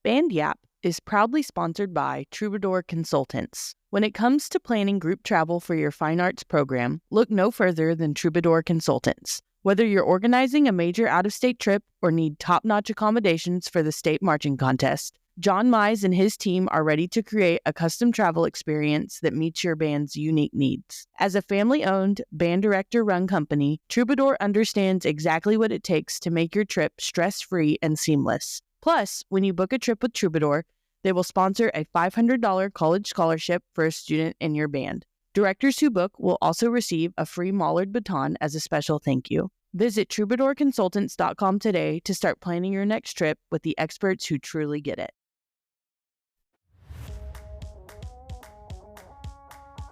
Band Yap is proudly sponsored by Troubadour Consultants. When it comes to planning group travel for your fine arts program, look no further than Troubadour Consultants. Whether you're organizing a major out-of-state trip or need top-notch accommodations for the state marching contest, John Mize and his team are ready to create a custom travel experience that meets your band's unique needs. As a family-owned, band director-run company, Troubadour understands exactly what it takes to make your trip stress-free and seamless. Plus, when you book a trip with Troubadour, they will sponsor a $500 college scholarship for a student in your band. Directors who book will also receive a free Mollard baton as a special thank you. Visit troubadourconsultants.com today to start planning your next trip with the experts who truly get it.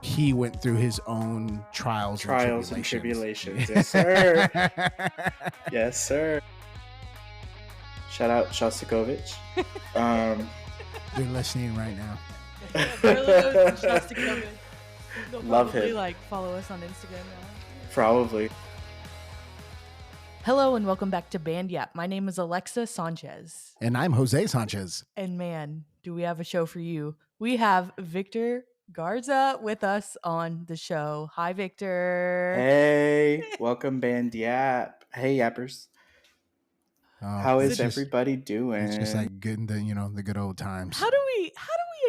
He went through his own trials and tribulations. Yes, sir. Yes, sir. Shout out Shostakovich. They're listening right now. They'll Love probably him. Follow us on Instagram now. Probably. Hello and welcome back to Band Yap. My name is Alexa Sanchez. And I'm Jose Sanchez. And man, do we have a show for you. We have Victor Garza with us on the show. Hi, Victor. Hey, welcome Band Yap. Hey, Yappers. How is everybody doing? It's just like good, the good old times. How do we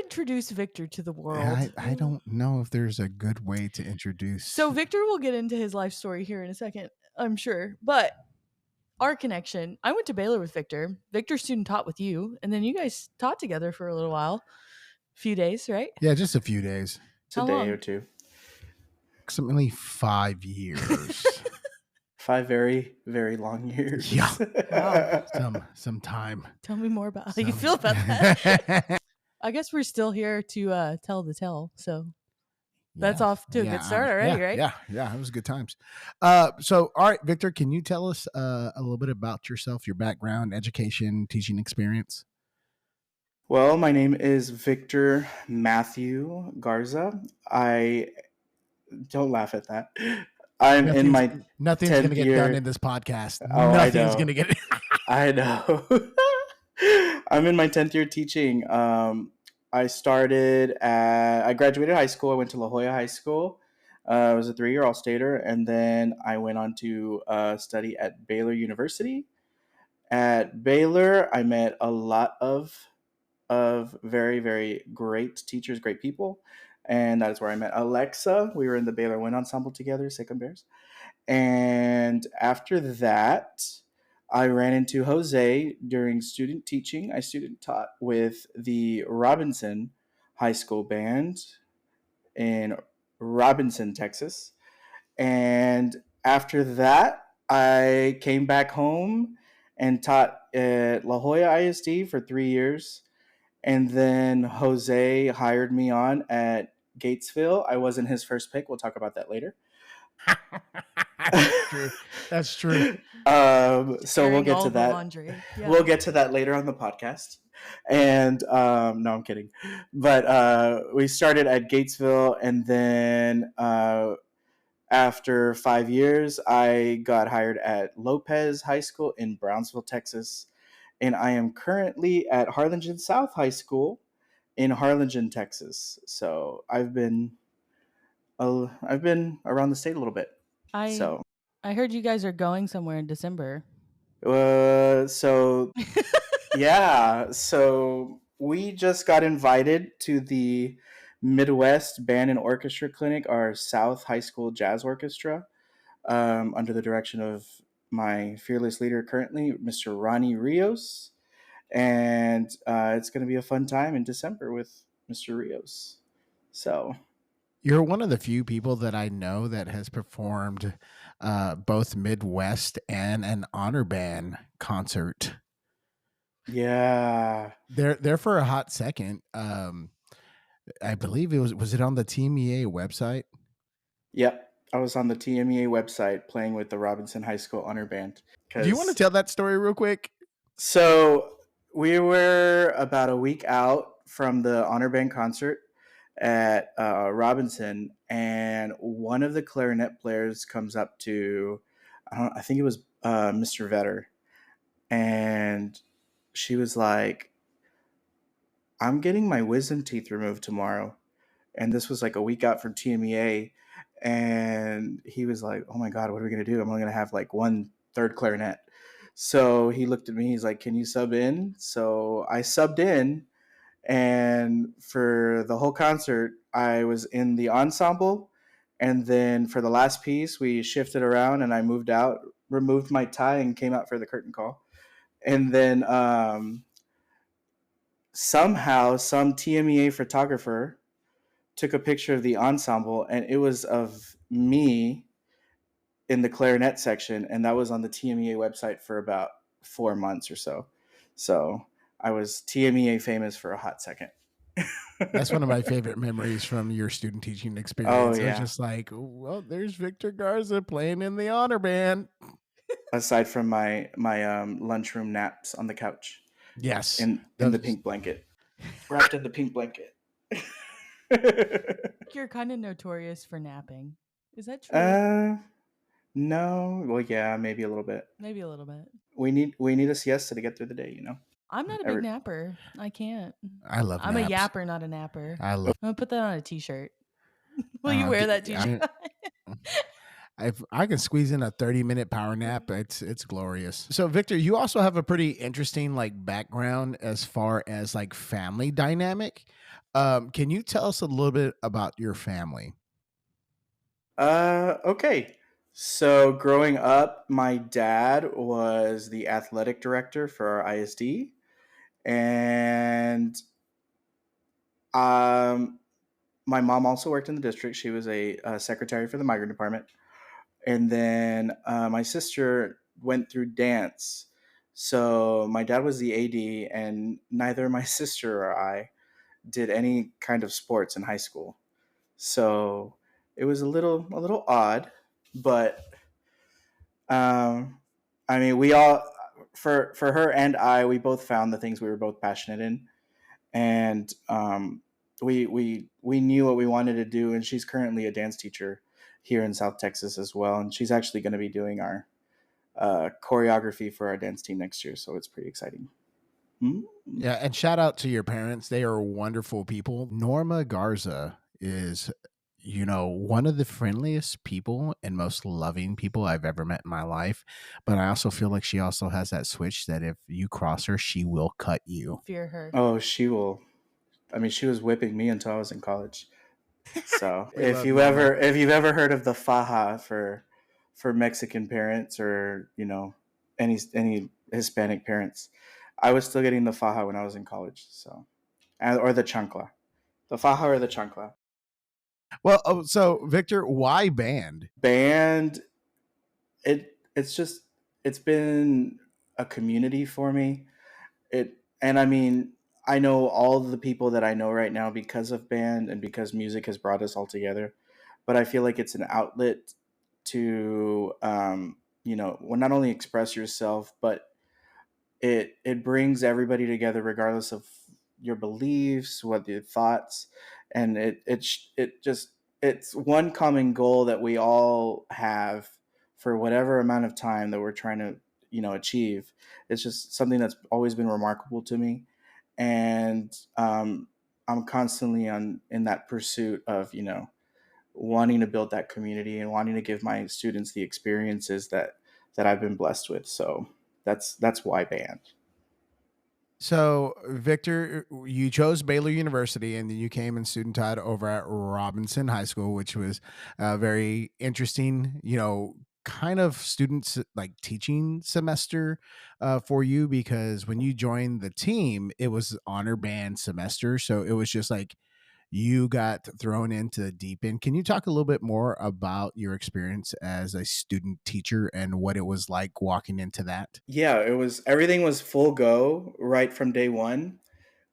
introduce Victor to the world? I don't know if there's a good way to introduce. So Victor will get into his life story here in a second, I'm sure. But our connection, I went to Baylor with Victor. Victor student taught with you, and then you guys taught together for a little while. A few days, right? Yeah, just a few days. It's a day or two. Approximately 5 years. 5 very, very long years. Yeah. Wow. Some time. Tell me more about how you feel about that. I guess we're still here to tell the tale. So that's off to a good start already, right? Yeah. It was good times. So, all right, Victor, can you tell us a little bit about yourself, your background, education, teaching experience? Well, my name is Victor Matthew Garza. Don't laugh at that. Nothing's going to get done in this podcast. Oh, Nothing's going to get. I know. I'm in my 10th year teaching. I graduated high school. I went to La Jolla High School. I was a 3-year All-Stater, and then I went on to study at Baylor University. At Baylor, I met a lot of very, very great teachers, great people. And that is where I met Alexa. We were in the Baylor Wind Ensemble together, Second Bears. And after that, I ran into Jose during student teaching. I student taught with the Robinson High School Band in Robinson, Texas. And after that, I came back home and taught at La Jolla ISD for 3 years. And then Jose hired me on at Gatesville. I wasn't his first pick. We'll talk about that later. That's true. So we'll get to that. Yeah. We'll get to that later on the podcast. And no, I'm kidding. But we started at Gatesville, and then after 5 years, I got hired at Lopez High School in Brownsville, Texas. And I am currently at Harlingen South High School in Harlingen, Texas. So I've been around the state a little bit. I heard you guys are going somewhere in December. So yeah. So we just got invited to the Midwest Band and Orchestra Clinic, our South High School Jazz Orchestra, under the direction of my fearless leader currently, Mr. Ronnie Rios. And it's going to be a fun time in December with Mr. Rios. So you're one of the few people that I know that has performed both Midwest and an honor band concert. Yeah. There for a hot second. I believe was it on the TMEA website? Yep. I was on the TMEA website playing with the Robinson High School Honor Band. Do you want to tell that story real quick? So we were about a week out from the Honor Band concert at Robinson, and one of the clarinet players comes up to, I think it was Mr. Vetter, and she was like, I'm getting my wisdom teeth removed tomorrow. And this was like a week out from TMEA. And he was like, oh my God, what are we going to do? I'm only going to have like one third clarinet. So he looked at me, he's like, can you sub in? So I subbed in. And for the whole concert, I was in the ensemble. And then for the last piece, we shifted around and I moved out, removed my tie, and came out for the curtain call. And then somehow some TMEA photographer took a picture of the ensemble, and it was of me in the clarinet section, and that was on the TMEA website for about 4 months or so. So I was TMEA famous for a hot second. That's one of my favorite memories from your student teaching Oh experience. It was yeah. just like, well, there's Victor Garza playing in the honor band. Aside from my lunchroom naps on the couch Yes. in the Those, pink blanket, wrapped in the pink blanket. You're kind of notorious for napping. Is that true? uh, no. Well, yeah, maybe a little bit. Maybe a little bit. We need a siesta to get through the day. I'm not a big Every, napper. I can't. I love I'm a naps. yapper, not a napper. I love. I'm gonna put that on a t-shirt. Will you wear that t-shirt? If I can squeeze in a 30-minute power nap, it's glorious. So Victor, you also have a pretty interesting like background as far as like family dynamic. Can you tell us a little bit about your family? Okay. So growing up, my dad was the athletic director for our ISD, and um, my mom also worked in the district. She was a secretary for the migrant department, and then my sister went through dance. So my dad was the AD, and neither my sister or I did any kind of sports in high school. So it was a little odd, but I mean, we all for her and I, we both found the things we were both passionate in, and we knew what we wanted to do. And she's currently a dance teacher here in South Texas as well, and she's actually going to be doing our choreography for our dance team next year. So it's pretty exciting. Mm-hmm. Yeah, and shout out to your parents. They are wonderful people. Norma Garza is, one of the friendliest people and most loving people I've ever met in my life. But I also feel like she also has that switch that if you cross her, she will cut you. Fear her. Oh, she will. I mean, she was whipping me until I was in college. So We love Norma. if you've ever heard of the faja for Mexican parents, or any Hispanic parents, I was still getting the faja when I was in college. So or the chancla, the faja or the chancla. Well, so Victor, why band? Band, it's been a community for me. And I mean, I know all the people that I know right now because of band and because music has brought us all together. But I feel like it's an outlet to well, not only express yourself, but it brings everybody together regardless of your beliefs, what your thoughts, and it's one common goal that we all have for whatever amount of time that we're trying to achieve. It's just something that's always been remarkable to me, and I'm constantly in that pursuit of wanting to build that community and wanting to give my students the experiences that I've been blessed with. So that's why band. So, Victor, you chose Baylor University and then you came and student taught over at Robinson High School, which was very interesting, kind of students like teaching semester for you because when you joined the team, it was honor band semester. So it was just like you got thrown into the deep end. Can you talk a little bit more about your experience as a student teacher and what it was like walking into that? Yeah, everything was full go right from day one.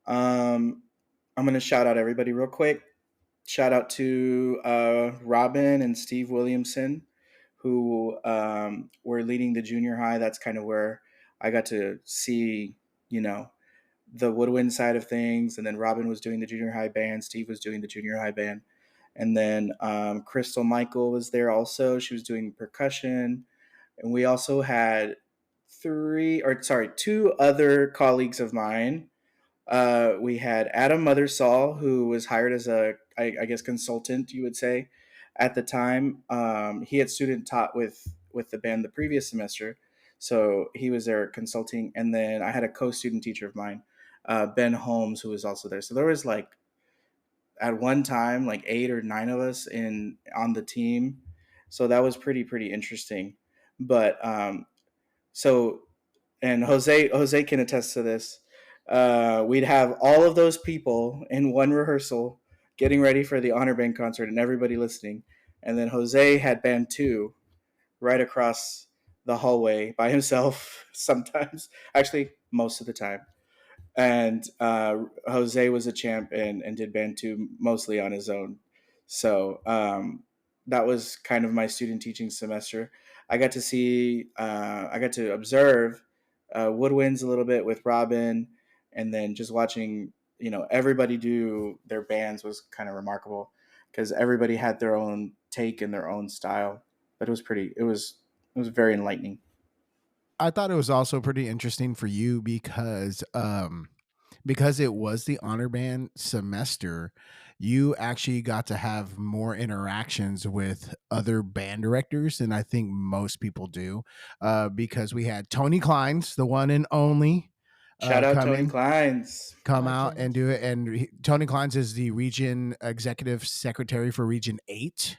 Um, I'm gonna shout out everybody real quick. Shout out to Robin and Steve Williamson, who were leading the junior high. That's kind of where I got to see, you know, the woodwind side of things. And then Robin was doing the junior high band. Steve was doing the junior high band. And then Crystal Michael was there also. She was doing percussion. And we also had two other colleagues of mine We had Adam Mothersall, who was hired as I guess, consultant, you would say, at the time. He had student taught with the band the previous semester, so he was there consulting. And then I had a co-student teacher of mine, Ben Holmes, who was also there. So there was like at one time like 8 or 9 of us in on the team. So that was pretty interesting. But so and Jose can attest to this. We'd have all of those people in one rehearsal getting ready for the honor band concert and everybody listening. And then Jose had band two right across the hallway by himself sometimes, actually most of the time. And Jose was a champ and did band two mostly on his own. So that was kind of my student teaching semester. I got to observe woodwinds a little bit with Robin, and then just watching everybody do their bands was kind of remarkable because everybody had their own take and their own style. But it was very enlightening. I thought it was also pretty interesting for you because it was the honor band semester, you actually got to have more interactions with other band directors than I think most people do. Because we had Tony Kleins, the one and only, Shout out come Tony in, Kleins. come out and Legend. do it. And Tony Kleins is the region executive secretary for Region 8.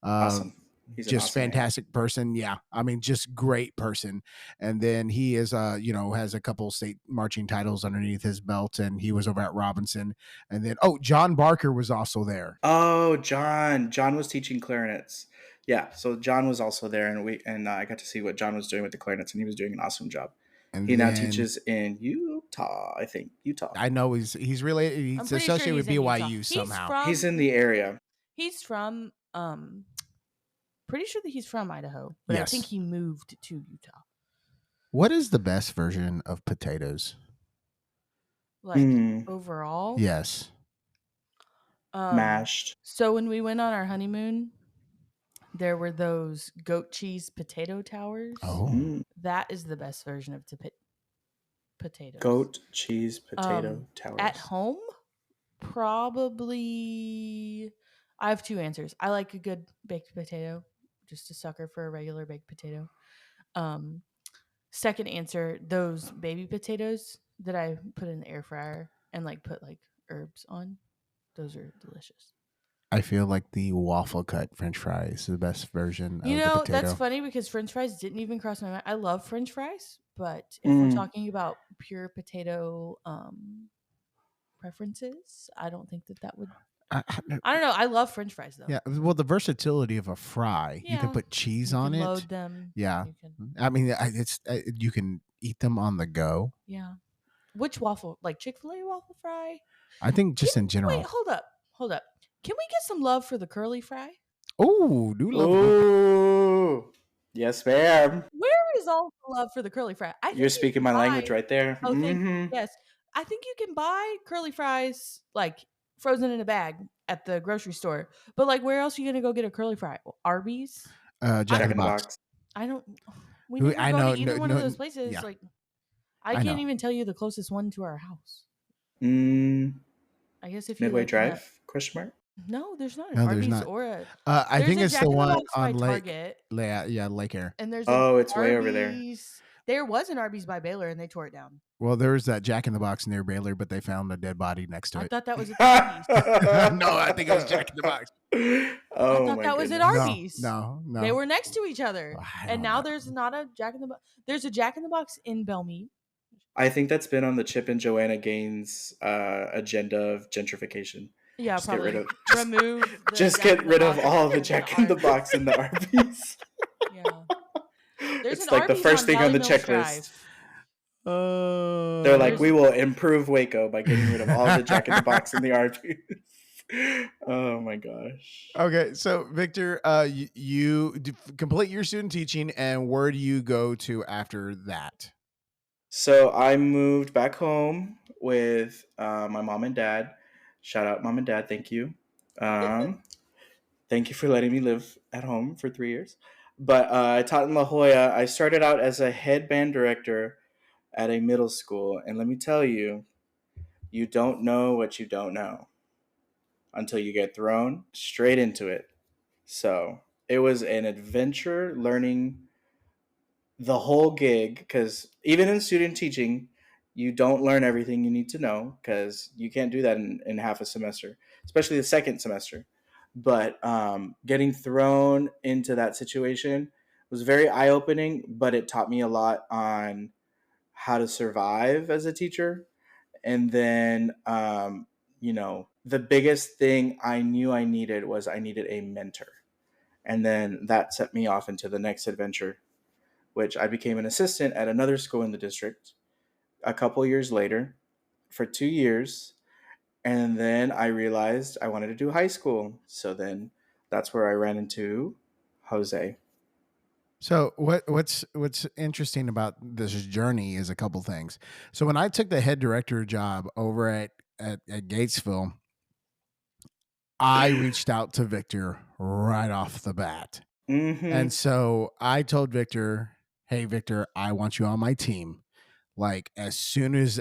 Uh, Awesome. He's an just awesome man. fantastic person. Yeah. I mean, just great person. And then he is, has a couple state marching titles underneath his belt, and he was over at Robinson. And then, John Barker was also there. Oh, John. John was teaching clarinets. Yeah, so John was also there, and I got to see what John was doing with the clarinets, and he was doing an awesome job. And He now then teaches in Utah, I think. Utah. I know he's related. I'm He's pretty sure associated he's with in Utah. BYU somehow. He's in the area. He's from pretty sure that he's from Idaho, but I Yes. think he moved to Utah. What is the best version of potatoes? Like Hmm. overall. Yes. Mashed. So when we went on our honeymoon, there were those goat cheese potato towers. Oh. Mm. That is the best version of potatoes. Goat cheese potato towers. At home, probably I have two answers. I like a good baked potato, just a sucker for a regular baked potato. Second answer, those baby potatoes that I put in the air fryer and like put like herbs on. Those are delicious. I feel like the waffle cut French fries is the best version You of the know, potato. that's funny because French fries didn't even cross my mind. I love French fries, but if we're talking about pure potato preferences, I don't think that would. I don't know. I love French fries though. Yeah, well, the versatility of a fry, you can Yeah. put cheese You on can it. load them. Yeah, You can, I mean, you can eat them on the go. yeah. Which waffle? Like Chick-fil-A waffle fry? I think just in general. Wait, hold up. Can we get some love for the curly fry? Oh, do love. Ooh. Yes, ma'am. Where is all the love for the curly fry? I think You're you speaking can my buy- language right there. Oh, thank you. Mhm. Yes. I think you can buy curly fries like frozen in a bag at the grocery store. But like where else are you gonna go get a curly fry? Arby's? Jack in the Box. I don't we Who- never I go know, to either no- one no- of those places. yeah. Like I I can't know. even tell you the closest one to our house. Mm, I guess if you Midway live in a- Drive? Question mark. No, there's not an No, there's Arby's not. or a I there's think a it's Jack the in the one Box by on Lake. Target. Yeah, Lake Air. And there's Oh, an it's way over there. Arby's. There was an Arby's by Baylor and they tore it down. Well, there was that Jack in the Box near Baylor, but they found a dead body next to I it. thought that was at Arby's. No, I think it was Jack in the Box. I Oh thought my that was at goodness. Arby's. No. They were next to each other. I And don't now know. there's not a Jack in the Box. There's a Jack in the Box in Belmead. I think that's been on the Chip and Joanna Gaines agenda of gentrification. Yeah, Just get probably rid of- remove. The Just Jack get in the rid of Box all the and Jack in the Box and the Arby's. Yeah, there's It's an like Arby's the first thing on the Valley Mills checklist. Drive. They're like, There's- we will improve Waco by getting rid of all the Jack in the Box and the Arby's. Oh my gosh. Okay, so Victor, you complete your student teaching, and where do you go to after that? So I moved back home with my mom and dad. Shout out, mom and dad. Thank you. Thank you for letting me live at home for 3 years. But I taught in La Jolla. I started out as a head band director at a middle school. And let me tell you, You don't know what you don't know until you get thrown straight into it. So it was an adventure learning the whole gig, because even in student teaching, you don't learn everything you need to know because you can't do that in half a semester, especially the second semester. But getting thrown into that situation was very eye opening, but it taught me a lot on how to survive as a teacher. And then, the biggest thing I knew I needed was I needed a mentor. And then that set me off into the next adventure, which I became an assistant at another school in the district a couple years later for 2 years. And then I realized I wanted to do high school. So then that's where I ran into Jose. So what's interesting about this journey is a couple things. So when I took the head director job over at Gatesville, I reached out to Victor right off the bat. Mm-hmm. And so I told Victor, "Hey Victor, I want you on my team." Like as soon as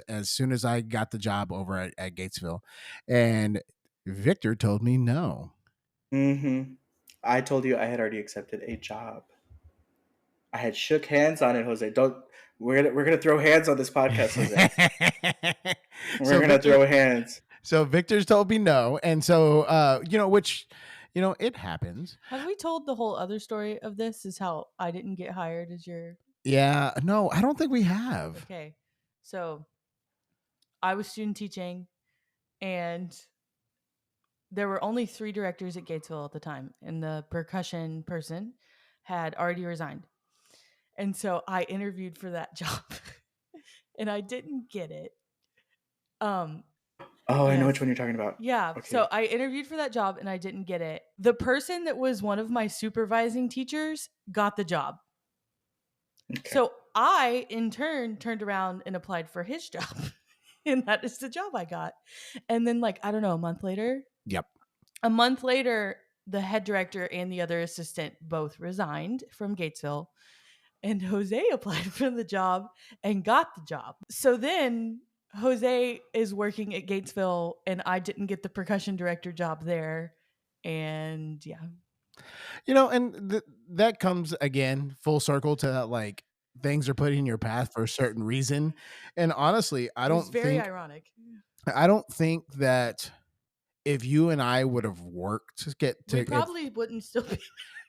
I got the job over at Gatesville. And Victor told me no. Mm-hmm. I told you I had already accepted a job. I had shook hands on it, Jose. Don't we're gonna throw hands on this podcast, Jose. We're so gonna Victor throw hands. so Victor's told me no. And so which it happens. Have we told the whole other story of this? Is how I didn't get hired as your. Yeah, no, I don't think we have. Okay. So I was student teaching, and there were only 3 directors at Gatesville at the time, and the percussion person had already resigned. And so I interviewed for that job and I didn't get it. Oh, I know which Yes. one you're talking about. Yeah. Okay. So I interviewed for that job and I didn't get it. The person that was one of my supervising teachers got the job. Okay. So I, in turn, turned around and applied for his job. And that is the job I got. And then, I don't know, a month later, Yep. the head director and the other assistant both resigned from Gatesville. And Jose applied for the job and got the job. So then Jose is working at Gatesville and I didn't get the percussion director job there. And yeah. And that comes again full circle to that, like, things are put in your path for a certain reason. And honestly, It was very ironic. I don't think that if you and I would have worked to get to We probably wouldn't still be.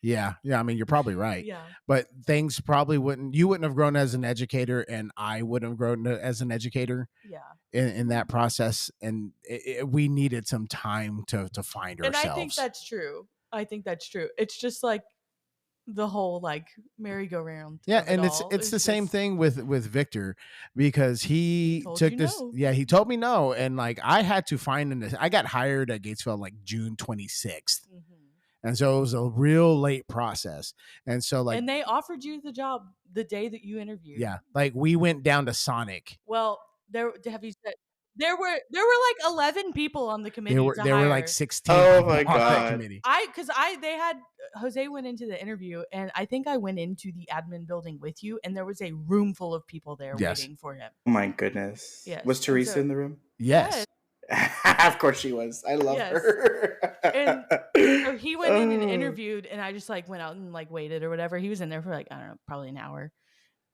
yeah, I mean, you're probably right. Yeah. But things probably you wouldn't have grown as an educator, and I wouldn't have grown as an educator Yeah. in that process. And we needed some time to find And ourselves. I think that's true. It's just like the whole merry-go-round. Yeah, of it and all it's is the same just- thing with Victor, because he told took you this. no. Yeah, he told me no, and I had to find I got hired at Gatesville June 26th, Mhm. and so it was a real late process. And so And they offered you the job the day that you interviewed. yeah, we went down to Sonic. Well, there have you said there were 11 people on the committee to There were hire. 16 Oh people my on that God. committee. They had Jose went into the interview and I think I went into the admin building with you and there was a room full of people there Yes. waiting for him. Oh my goodness. Yes. Was And Teresa so- in the room? Yes. Of course she was. I love Yes. her. And so he went in and Oh. interviewed and I just went out and waited or whatever. He was in there for I don't know, probably an hour.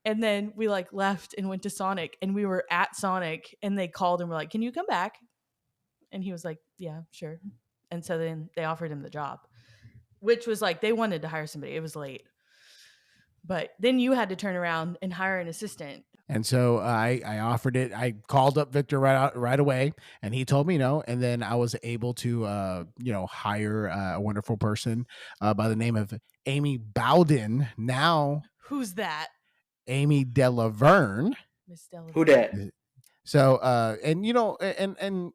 And then we left and went to Sonic and we were at Sonic and they called and were like, "Can you come back?" And he was like, "Yeah, sure." And so then they offered him the job, which was they wanted to hire somebody. It was late. But then you had to turn around and hire an assistant. And so I offered it. I called up Victor right away, and he told me no. And then I was able to hire a wonderful person by the name of Amy Bowden. Now Who's that? Amy Delaverne. Miss Della. Who dat? So and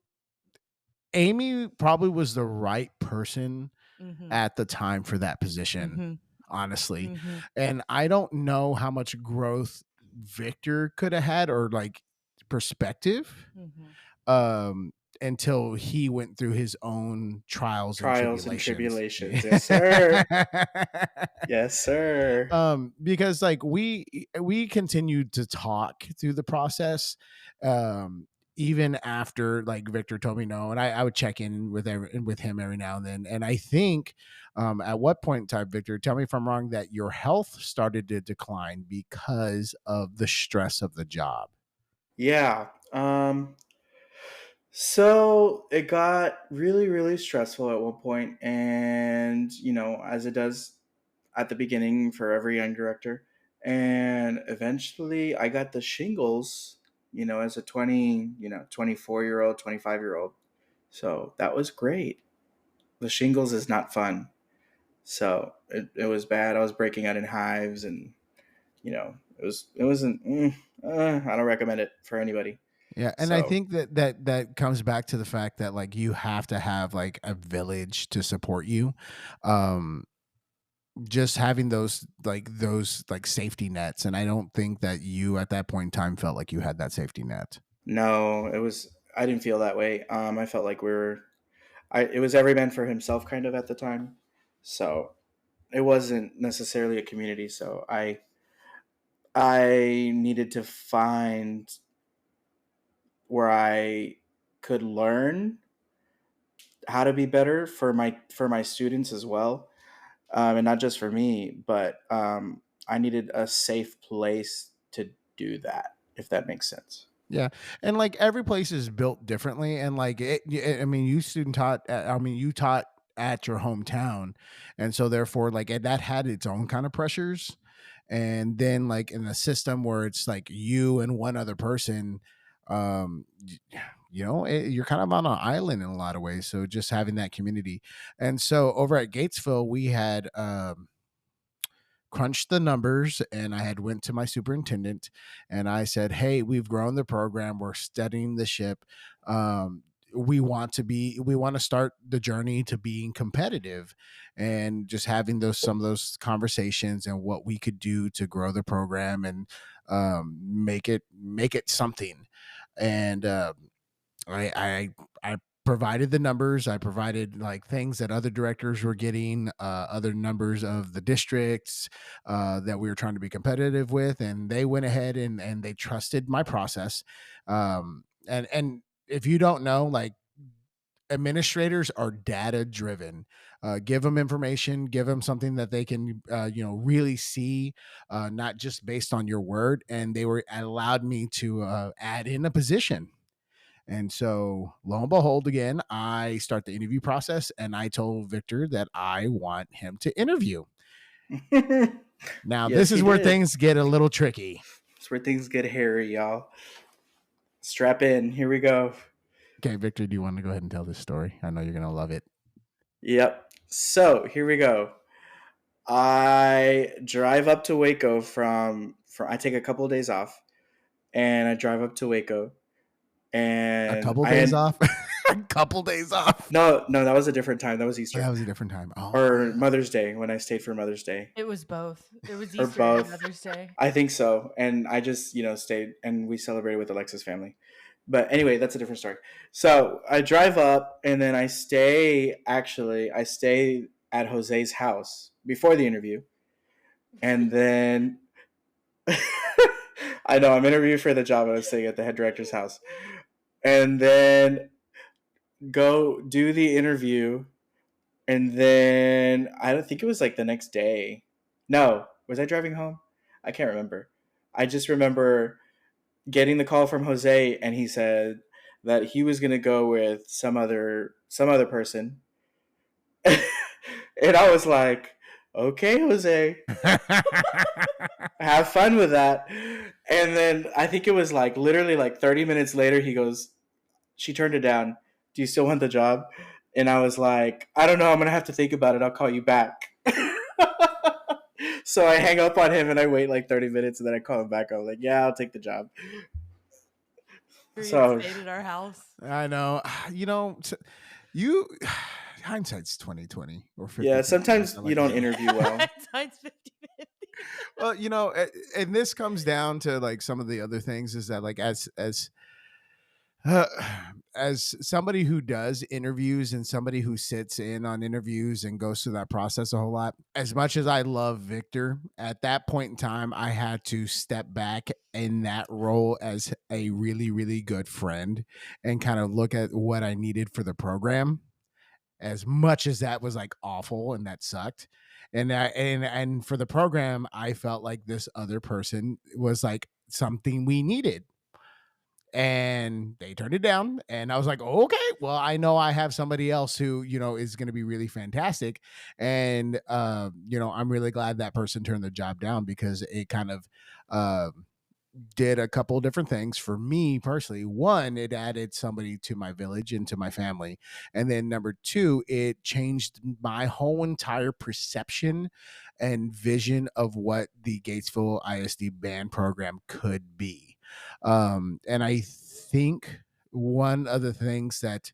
Amy probably was the right person Mhm. at the time for that position. Mhm. Honestly. Mhm. And I don't know how much growth Victor could have had or perspective Mhm. until he went through his own trials and tribulations. Yes, sir. Yes, sir. Because we continued to talk through the process. even after like Victor told me no, and I would check in with him every now and then. And I think at what point in time, Victor, tell me if I'm wrong, that your health started to decline because of the stress of the job. Yeah. So it got really, really stressful at one point, and as it does at the beginning for every young director, and eventually I got the shingles. As a 24-year-old, 25-year-old. So that was great. The shingles is not fun. So it was bad. I was breaking out in hives, and it wasn't. I don't recommend it for anybody. Yeah, and I So think that comes back to the fact that like you have to have like a village to support you. Um, just having those safety nets, and I don't think that you at that point in time felt like you had that safety net. no, it was. I didn't feel that way. I felt like we were. It was every man for himself kind of at the time. So it wasn't necessarily a community. So I needed to find where I could learn how to be better for my students as well, and not just for me, but I needed a safe place to do that, if that makes sense. Yeah, and like every place is built differently, and like I mean, you student taught. I mean, you taught at your hometown, and so therefore, like that had its own kind of pressures. And then, like in a system where it's like you and one other person, you're kind of on an island in a lot of ways. So just having that community, and so over at Gatesville, we had crunched the numbers, and I had went to my superintendent and I said, hey, we've grown the program, we're steadying the ship. We want to start the journey to being competitive, and just having those some of those conversations and what we could do to grow the program and make it something. And I provided the numbers. I provided like things that other directors were getting, other numbers of the districts that we were trying to be competitive with, and they went ahead and they trusted my process. And if you don't know, like administrators are data driven. Give them information, give them something that they can really see, not just based on your word. And they were allowed me to add in a position. And so, lo and behold, again, I start the interview process, and I told Victor that I want him to interview. Now, this Yes, he is where did. things get a little tricky. It's where things get hairy, y'all. Strap in. Here we go. Okay, Victor, do you want to go ahead and tell this story? I know you're going to love it. Yep. So here we go. I drive up to Waco from I take a couple of days off, and I drive up to Waco, A and couple I days had off. A couple days off. no, that was a different time. That was Oh, that Easter was a different time. Oh, or yeah. Mother's Day when I stayed for Mother's Day It was both. It was or Easter and both. Mother's Day. I think so. And I just, stayed and we celebrated with Alexa's family. But anyway, that's a different story. So I drive up and then I stay at Jose's house before the interview. And then I know I'm interviewing for the job. I was staying at the head director's house. And then go do the interview. And then I don't think it was like the next day. No, was I driving home? I can't remember. I just remember getting the call from Jose, and he said that he was going to go with some other person. And I was like, okay, Jose, have fun with that. And then I think it was like literally like 30 minutes later, he goes, she turned it down. Do you still want the job? And I was like, I don't know. I'm going to have to think about it. I'll call you back. So I hang up on him and I wait like 30 minutes and then I call him back. I'm like, yeah, I'll take the job. You had So stayed at our house. I know. You hindsight's 2020 or 50. yeah, sometimes you don't interview well. Times 50. Well, and this comes down to like some of the other things is that like as Uh, as somebody who does interviews and somebody who sits in on interviews and goes through that process a whole lot, as much as I love Victor, at that point in time, I had to step back in that role as a really, really good friend and kind of look at what I needed for the program. As much as that was like awful and that sucked, and for the program, I felt like this other person was like something we needed, and they turned it down, and I was like, okay, well, I know I have somebody else who, is going to be really fantastic. And I'm really glad that person turned the job down, because it kind of uh, did a couple different things for me personally. One, it added somebody to my village and to my family, and then number two, it changed my whole entire perception and vision of what the Gatesville ISD band program could be. And I think one of the things that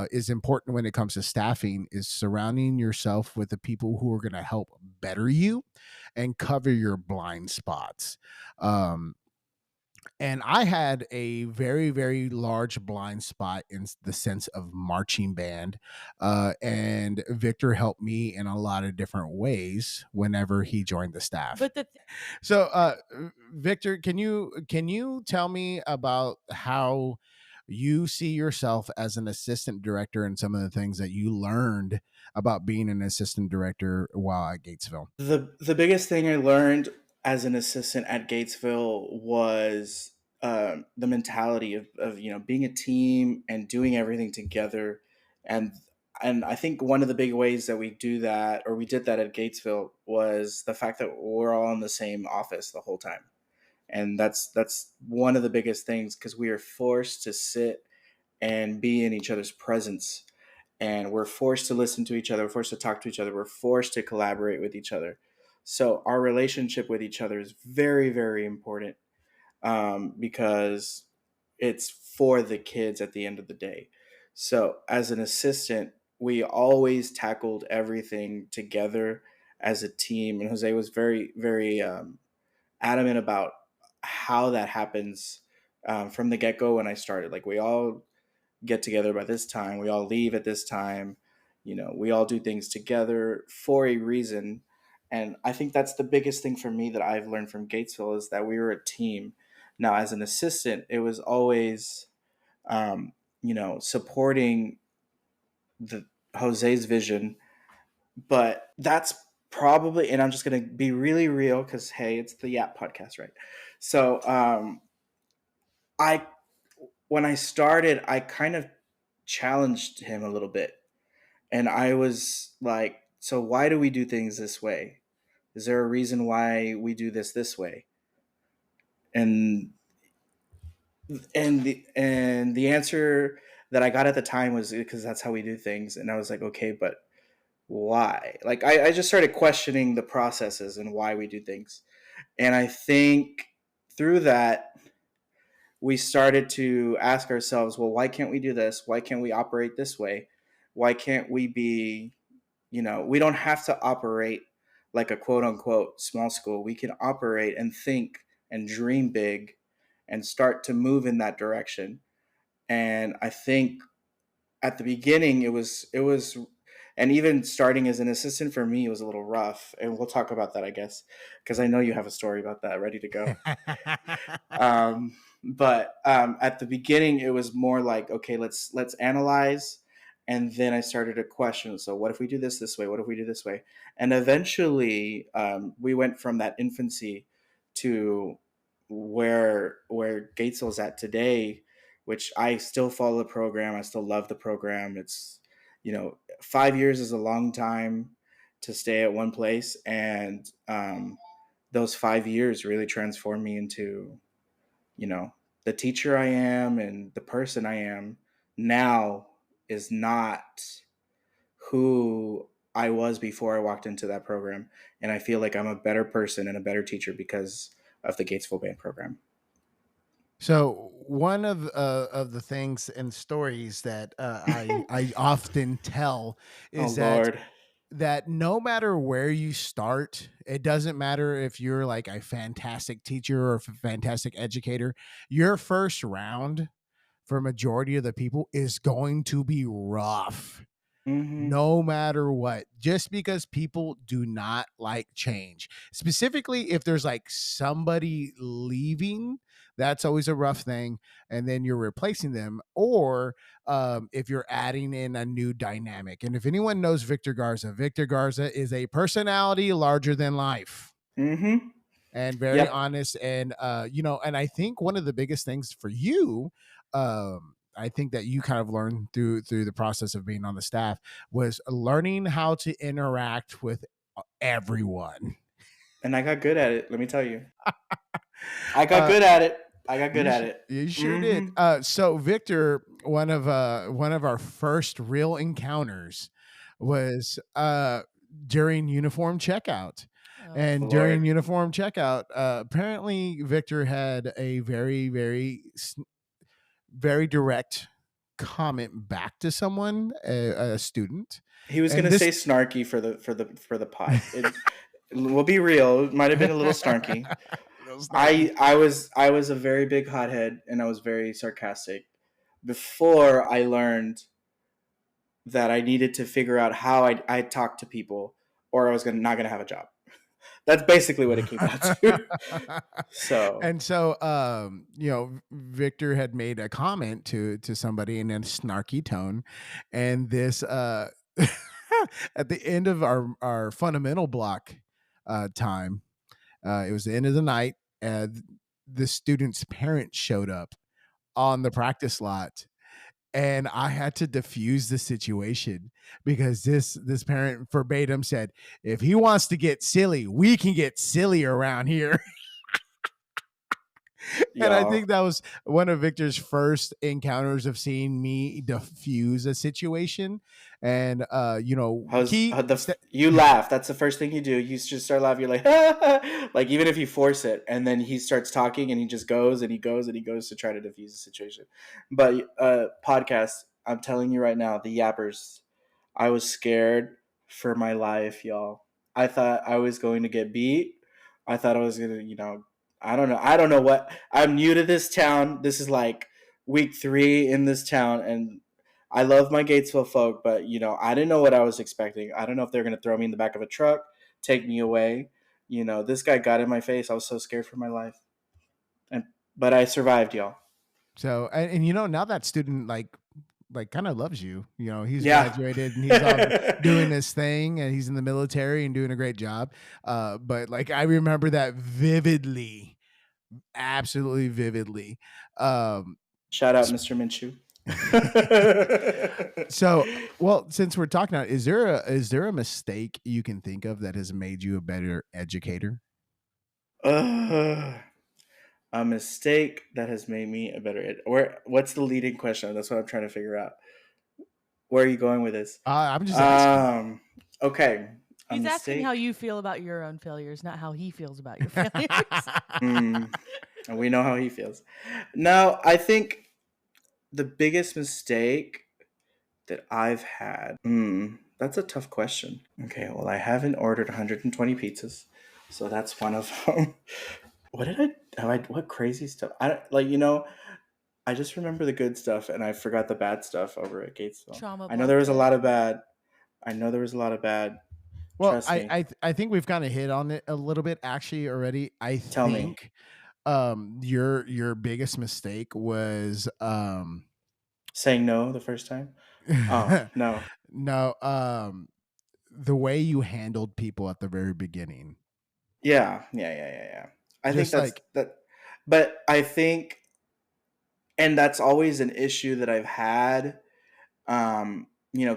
is important when it comes to staffing is surrounding yourself with the people who are going to help better you and cover your blind spots. Um, and I had a very, very large blind spot in the sense of marching band. And Victor helped me in a lot of different ways whenever he joined the staff. So, Victor, can you tell me about how you see yourself as an assistant director and some of the things that you learned about being an assistant director while at Gatesville? The biggest thing I learned as an assistant at Gatesville was the mentality of being a team and doing everything together, and I think one of the big ways that we do that, or we did that at Gatesville, was the fact that we're all in the same office the whole time, and that's one of the biggest things, because we are forced to sit and be in each other's presence, and we're forced to listen to each other, we're forced to talk to each other, we're forced to collaborate with each other. So our relationship with each other is very, very important, because it's for the kids at the end of the day. So as an assistant, we always tackled everything together as a team, and Jose was very, very adamant about how that happens from the get go. When I started, like, we all get together by this time, we all leave at this time, we all do things together for a reason. And I think that's the biggest thing for me that I've learned from Gatesville, is that we were a team. Now, as an assistant, it was always supporting the Jose's vision, but that's probably, and I'm just going to be really real, because hey, it's the Yap podcast, right? So I when I started, I kind of challenged him a little bit. And I was like, so why do we do things this way? Is there a reason why we do this way? And the answer that I got at the time was, because that's how we do things. And I was like, okay, but why? Like, I just started questioning the processes and why we do things. And I think through that, we started to ask ourselves, well, why can't we do this? Why can't we operate this way? Why can't we be, we don't have to operate like a quote unquote small school. We can operate and think and dream big and start to move in that direction. And I think at the beginning it was, and even starting as an assistant for me, it was a little rough. And we'll talk about that, I guess, because I know you have a story about that ready to go. But at the beginning, it was more like, okay, let's analyze, and then I started to question. So, what if we do this way? What if we do this way? And eventually, we went from that infancy to where Gatesville's at today, which I still follow the program. I still love the program. It's 5 years is a long time to stay at one place, and those 5 years really transformed me into you know the teacher I am, and the person I am now is not who I was before I walked into that program. And I feel like I'm a better person and a better teacher because of the Gatesville Band program. So one of the things and stories that I often tell Oh is that Lord. no matter where you start, it doesn't matter if you're like a fantastic teacher or a fantastic educator. Your first round for majority of the people is going to be rough, Mm-hmm. no matter what, just because people do not like change. Specifically, if there's like somebody leaving, that's always a rough thing. And then you're replacing them, or if you're adding in a new dynamic. And if anyone knows Victor Garza is a personality larger than life Mm-hmm. and very Yep. honest. And and I think one of the biggest things for you, I think that you kind of learned through the process of being on the staff, was learning how to interact with everyone. And I got good at it. Let me tell you, I got uh good at it. I got good at it. you sure did. Mm-hmm. So Victor, one of our first real encounters was during uniform checkout. Oh. And during Lord. uniform checkout, apparently Victor had a very direct comment back to someone, a student, He was and gonna this say snarky for the pod. We'll be real. It might have been a little snarky. little snarky. I was a very big hothead, and I was very sarcastic before I learned that I needed to figure out how I talk to people, or I was not gonna have a job. That's basically what it came down to. So And so Victor had made a comment to somebody in a snarky tone, and this at the end of our fundamental block time, it was the end of the night, the student's parents showed up on the practice lot, and I had to diffuse the situation because this parent verbatim said, if he wants to get silly, we can get silly around here. And I y'all. think that was one of Victor's first encounters of seeing me diffuse a situation. And You laugh. That's the first thing you do. You just start laughing. You're like, like even if you force it, and then he starts talking, and he just goes and he goes and he goes to try to diffuse the situation. But podcast, I'm telling you right now, the yappers. I was scared for my life, y'all. I thought I was going to get beat. I thought I was gonna, I don't know. I don't know what. I'm new to this town. This is like week 3 in this town, and I love my Gatesville folk, but I didn't know what I was expecting. I don't know if they're gonna throw me in the back of a truck, take me away. This guy got in my face. I was so scared for my life, but I survived, y'all. So now that student like kind of loves you. He's Yeah. graduated and he's off doing his thing, and he's in the military and doing a great job. But like I remember that vividly, absolutely vividly. Shout out, Mr. Minshew. So, well, since we're talking about, is there a mistake you can think of that has made you a better educator? A mistake that has made me a better what's the leading question? That's what I'm trying to figure out. Where are you going with this? I'm just asking. Okay. He's asking how you feel about your own failures, not how he feels about your failures. And we know how he feels. No, I think the biggest mistake that I've had. That's a tough question. Okay, well, I haven't ordered 120 pizzas, so that's one of them. What crazy stuff? I just remember the good stuff, and I forgot the bad stuff over at Gatesville. Trauma I know there was a blanket. lot of bad. I know there was a lot of bad. Well, Trust me. I think we've kind of hit on it a little bit actually already. I Tell me. think your biggest mistake was Saying no the first time. Oh no. no, the way you handled people at the very beginning. Yeah. I think Just that's like that, but I think, and that's always an issue that I've had.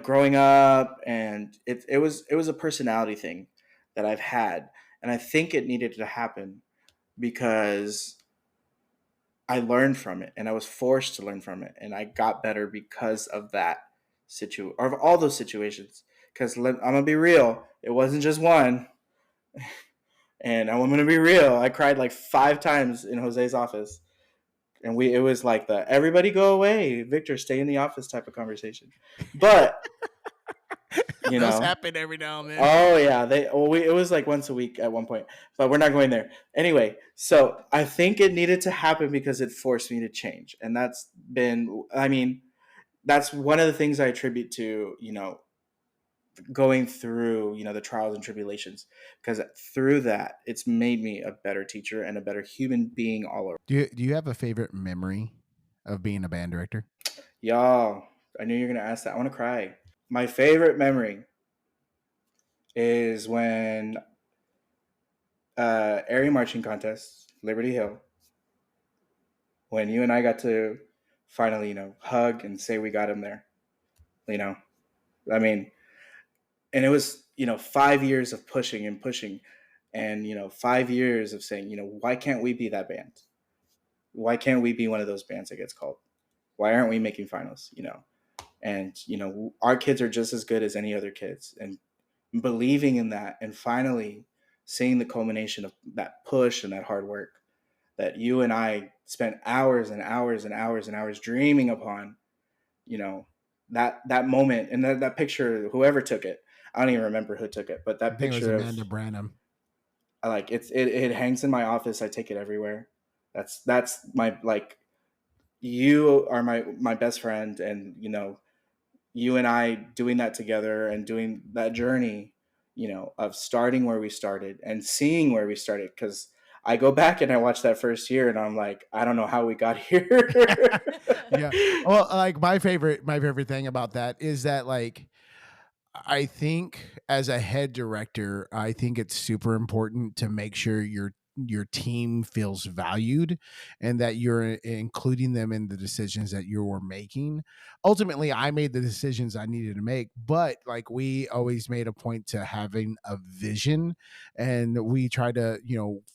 Growing up, and it was a personality thing that I've had, and I think it needed to happen because I learned from it, and I was forced to learn from it, and I got better because of that or of all those situations. Because I'm gonna be real, it wasn't just one, and I'm gonna be real. I cried like 5 times in Jose's office, and it was like the everybody go away, Victor stay in the office type of conversation. But you Those know. happen every now and then. Oh yeah, it was like once a week at one point, but we're not going there. Anyway, so I think it needed to happen because it forced me to change, and I mean, that's one of the things I attribute to, going through, the trials and tribulations, because through that, it's made me a better teacher and a better human being all around. Do you have a favorite memory of being a band director? Y'all, I knew you were gonna ask that. I want to cry. My favorite memory is when area marching contest, Liberty Hill, when you and I got to finally, hug and say we got him there. You know, I mean, and it was, 5 years of pushing and pushing, and 5 years of saying, why can't we be that band? Why can't we be one of those bands that gets called? Why aren't we making finals? And our kids are just as good as any other kids, and believing in that, and finally seeing the culmination of that push and that hard work that you and I spent hours and hours and hours and hours dreaming upon, you know, that moment and that picture, whoever took it, I don't even remember who took it, but I that think it was picture of, Amanda Branham. I like it hangs in my office. I take it everywhere. That's my, like, you are my best friend, and you and I doing that together and doing that journey, of starting where we started and seeing where we started. Because I go back and I watch that first year and I'm like, I don't know how we got here. Yeah. Well, like my favorite thing about that is that, like, I think as a head director, I think it's super important to make sure your team feels valued and that you're including them in the decisions that you were making. Ultimately, I made the decisions I needed to make, but like we always made a point to having a vision, and we try to,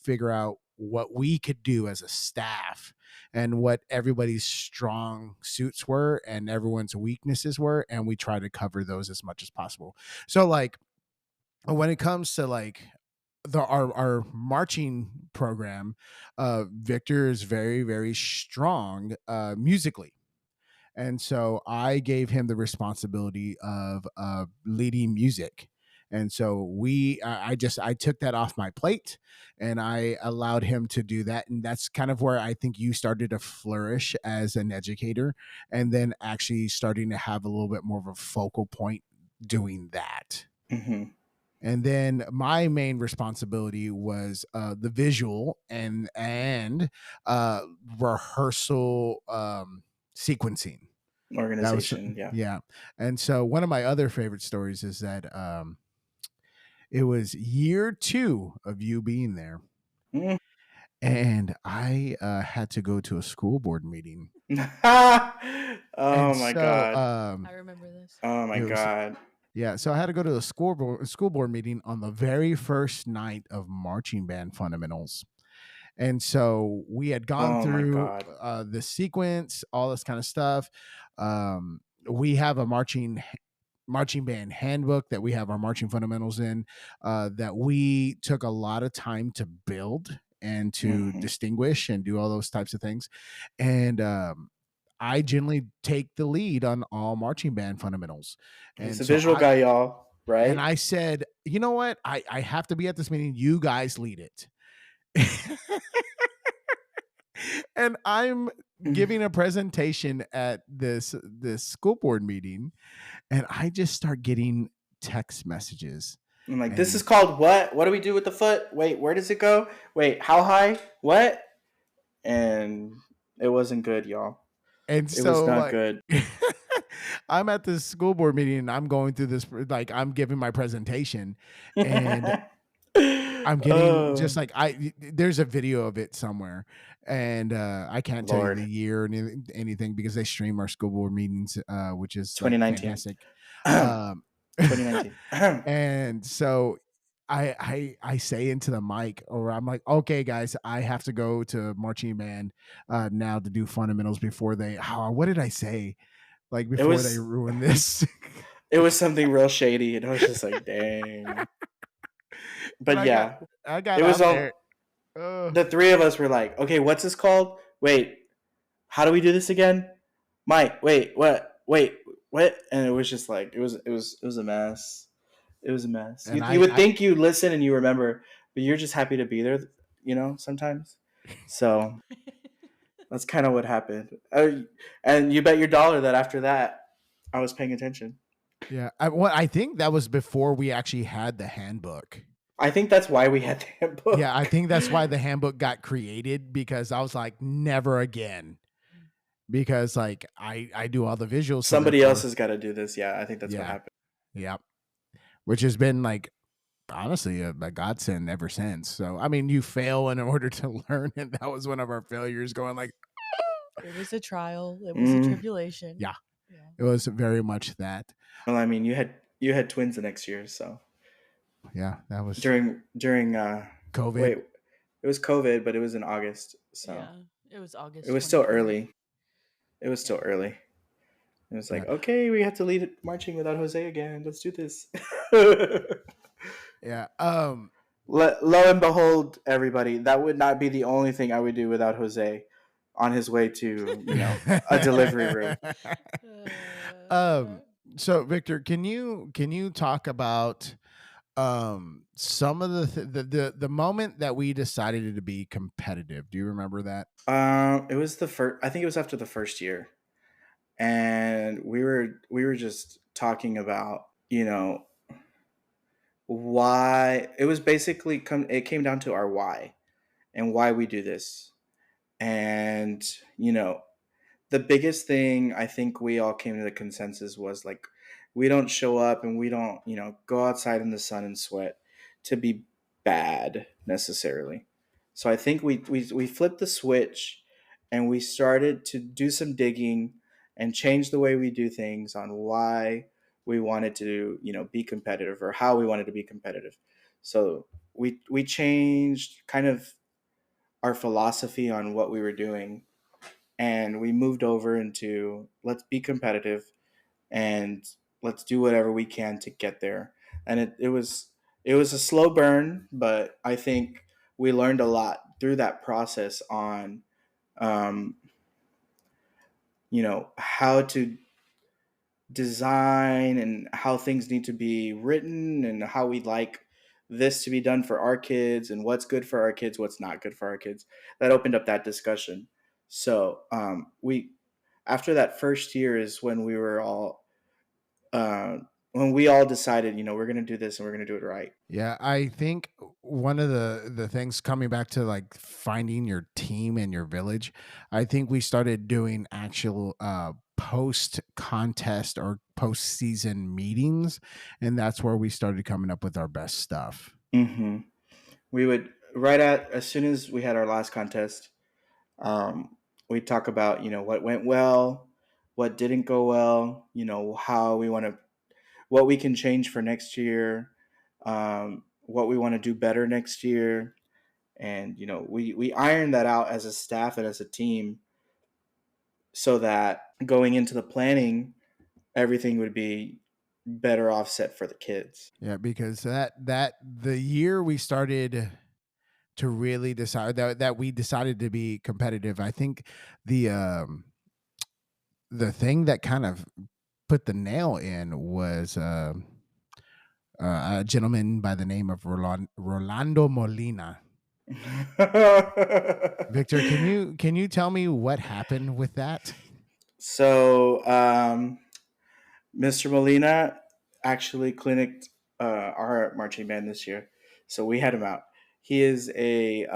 figure out what we could do as a staff and what everybody's strong suits were and everyone's weaknesses were, and we try to cover those as much as possible. So like when it comes to like our marching program, Victor is very very strong musically, and so I gave him the responsibility of leading music. And so I took that off my plate and I allowed him to do that. And that's kind of where I think you started to flourish as an educator, and then actually starting to have a little bit more of a focal point doing that. Mm-hmm. And then my main responsibility was the visual and uh, rehearsal sequencing. That was Organization, yeah. Yeah. And so one of my other favorite stories is that it was year 2 of you being there, Mm. and I had to go to a school board meeting. Oh And my so god. I remember this. Oh my it was god. yeah, so I had to go to a school board meeting on the very first night of marching band fundamentals. And so we had gone Oh my through god. the sequence, all this kind of stuff. We have a marching band handbook that we have our marching fundamentals in, that we took a lot of time to build and to Mm-hmm. distinguish and do all those types of things. And I generally take the lead on all marching band fundamentals. He's And a so visual guy, y'all, right? I said, you know what? I have to be at this meeting. You guys lead it. And I'm giving a presentation at this school board meeting, and I just start getting text messages. I'm like, this is And called what? What do we do with the foot? Wait, where does it go? Wait, how high? What? And it wasn't good, y'all. It was so not like good. I'm at this school board meeting and I'm going through this, like I'm giving my presentation, and I'm getting just Oh, like there's a video of it somewhere, and I can't tell you Lord. the year or anything because they stream our school board meetings, which is like 2019. fantastic. Um, 2019. and so I say into the mic, or I'm like, okay, guys, I have to go to marching band now to do fundamentals before they. What did I say? Like It before they was ruin this. it was something real shady, and I was just like, dang. But But yeah, I got it was up there. all, the three of us were like, okay, what's this called? Wait, how do we do this again? Mike, wait, what? Wait, what? And it was just like, it was a mess. It was a mess. And You would think you listen and you remember, but you're just happy to be there, sometimes. So that's kind of what happened. And you bet your dollar that after that, I was paying attention. yeah, I think that was before we actually had the handbook. I think that's why we had the handbook. Yeah, I think that's why the handbook got created, because I was like, never again. Because like I do all the visuals. Somebody else has got to do this. Yeah, I think that's what happened. Yeah. Which has been like, honestly, a godsend ever since. So, I mean, you fail in order to learn, and that was one of our failures, going like, it was a trial. It was a tribulation. Yeah. It was very much that. Well, I mean, you had twins the next year, so yeah, that was during COVID. Wait, it was COVID, but it was in August, so yeah, it was August. It was still early. It was still early. It was like, okay, we have to lead marching without Jose again. Let's do this. Yeah. Lo and behold, everybody, that would not be the only thing I would do without Jose on his way to, a delivery room. So Victor, can you talk about some of the moment that we decided to be competitive? Do you remember that? It was I think it was after the first year. And we were just talking about, why. It was basically it came down to our why and why we do this. And, the biggest thing I think we all came to the consensus was like, we don't show up and we don't, go outside in the sun and sweat to be bad necessarily. So I think we flipped the switch and we started to do some digging and change the way we do things on why we wanted to, be competitive, or how we wanted to be competitive. So we changed kind of our philosophy on what we were doing, and we moved over into, let's be competitive and let's do whatever we can to get there. And it was a slow burn, but I think we learned a lot through that process on how to design and how things need to be written and how we'd like this to be done for our kids and what's good for our kids, what's not good for our kids. That opened up that discussion. So we after that first year is when we were all when we all decided, we're going to do this and we're going to do it right. Yeah, I think one of the things, coming back to like finding your team and your village, I think we started doing actual post contest or post season meetings, and that's where we started coming up with our best stuff. Mm-hmm. We would as soon as we had our last contest, we'd talk about what went well, what didn't go well, how we want to, what we can change for next year, what we want to do better next year. And, we ironed that out as a staff and as a team so that going into the planning, everything would be better offset for the kids. Yeah, because that the year we started to really decide that we decided to be competitive, I think the thing that kind of put the nail in was a gentleman by the name of Rolando Molina. Victor, can you tell me what happened with that? So, Mr. Molina actually clinicked our marching band this year, so we had him out. He is a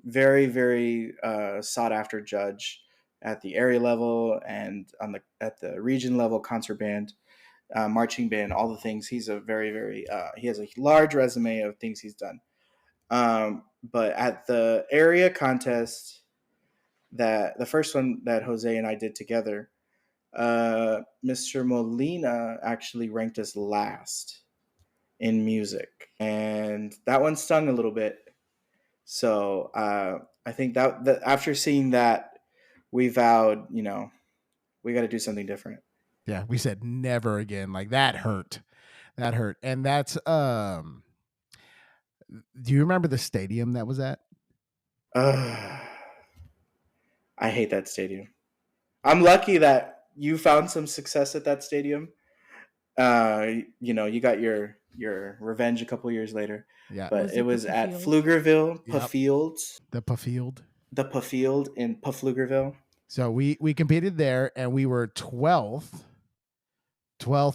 very, very sought after judge at the area level and at the region level, concert band, marching band, all the things. He's a very, very he has a large resume of things he's done. But at the area contest, that the first one that Jose and I did together, Mr. Molina actually ranked us last in music, and that one stung a little bit. So I think that after seeing that, we vowed, we got to do something different. Yeah, we said never again. Like, that hurt. That hurt. And that's do you remember the stadium that was at? I hate that stadium. I'm lucky that you found some success at that stadium. You got your revenge a couple years later, Yeah. but Was it it the was at Field? Pflugerville, Yep. Puffield, The Puffield. the Puffield in Pflugerville. So we competed there, and we were 12th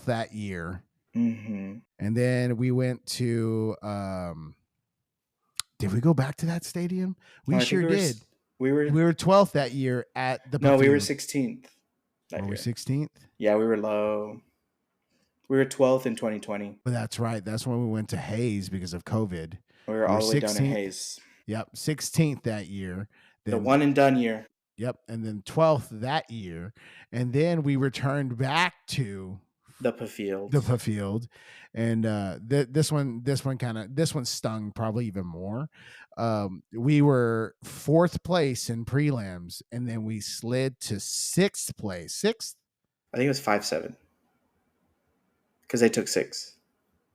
that year. Mm-hmm. And then we went to did we go back to that stadium? Oh, We I think sure did. we were We were 12th that year at the no, we were Puffield. 16th that Were we year. 16th? Yeah, we were low. We were 12th in 2020. But that's right. That's when we went to Hayes because of COVID. We were We were all the way down in 16th. Hayes. Yep, 16th that year. The Then one and done year. yep, and then 12th that year. And then we returned back to The Puffield. the field, and this one stung probably even more. We were 4th place in prelims, and then we slid to 6th place. 6th. I think it was 5-7 because they took 6.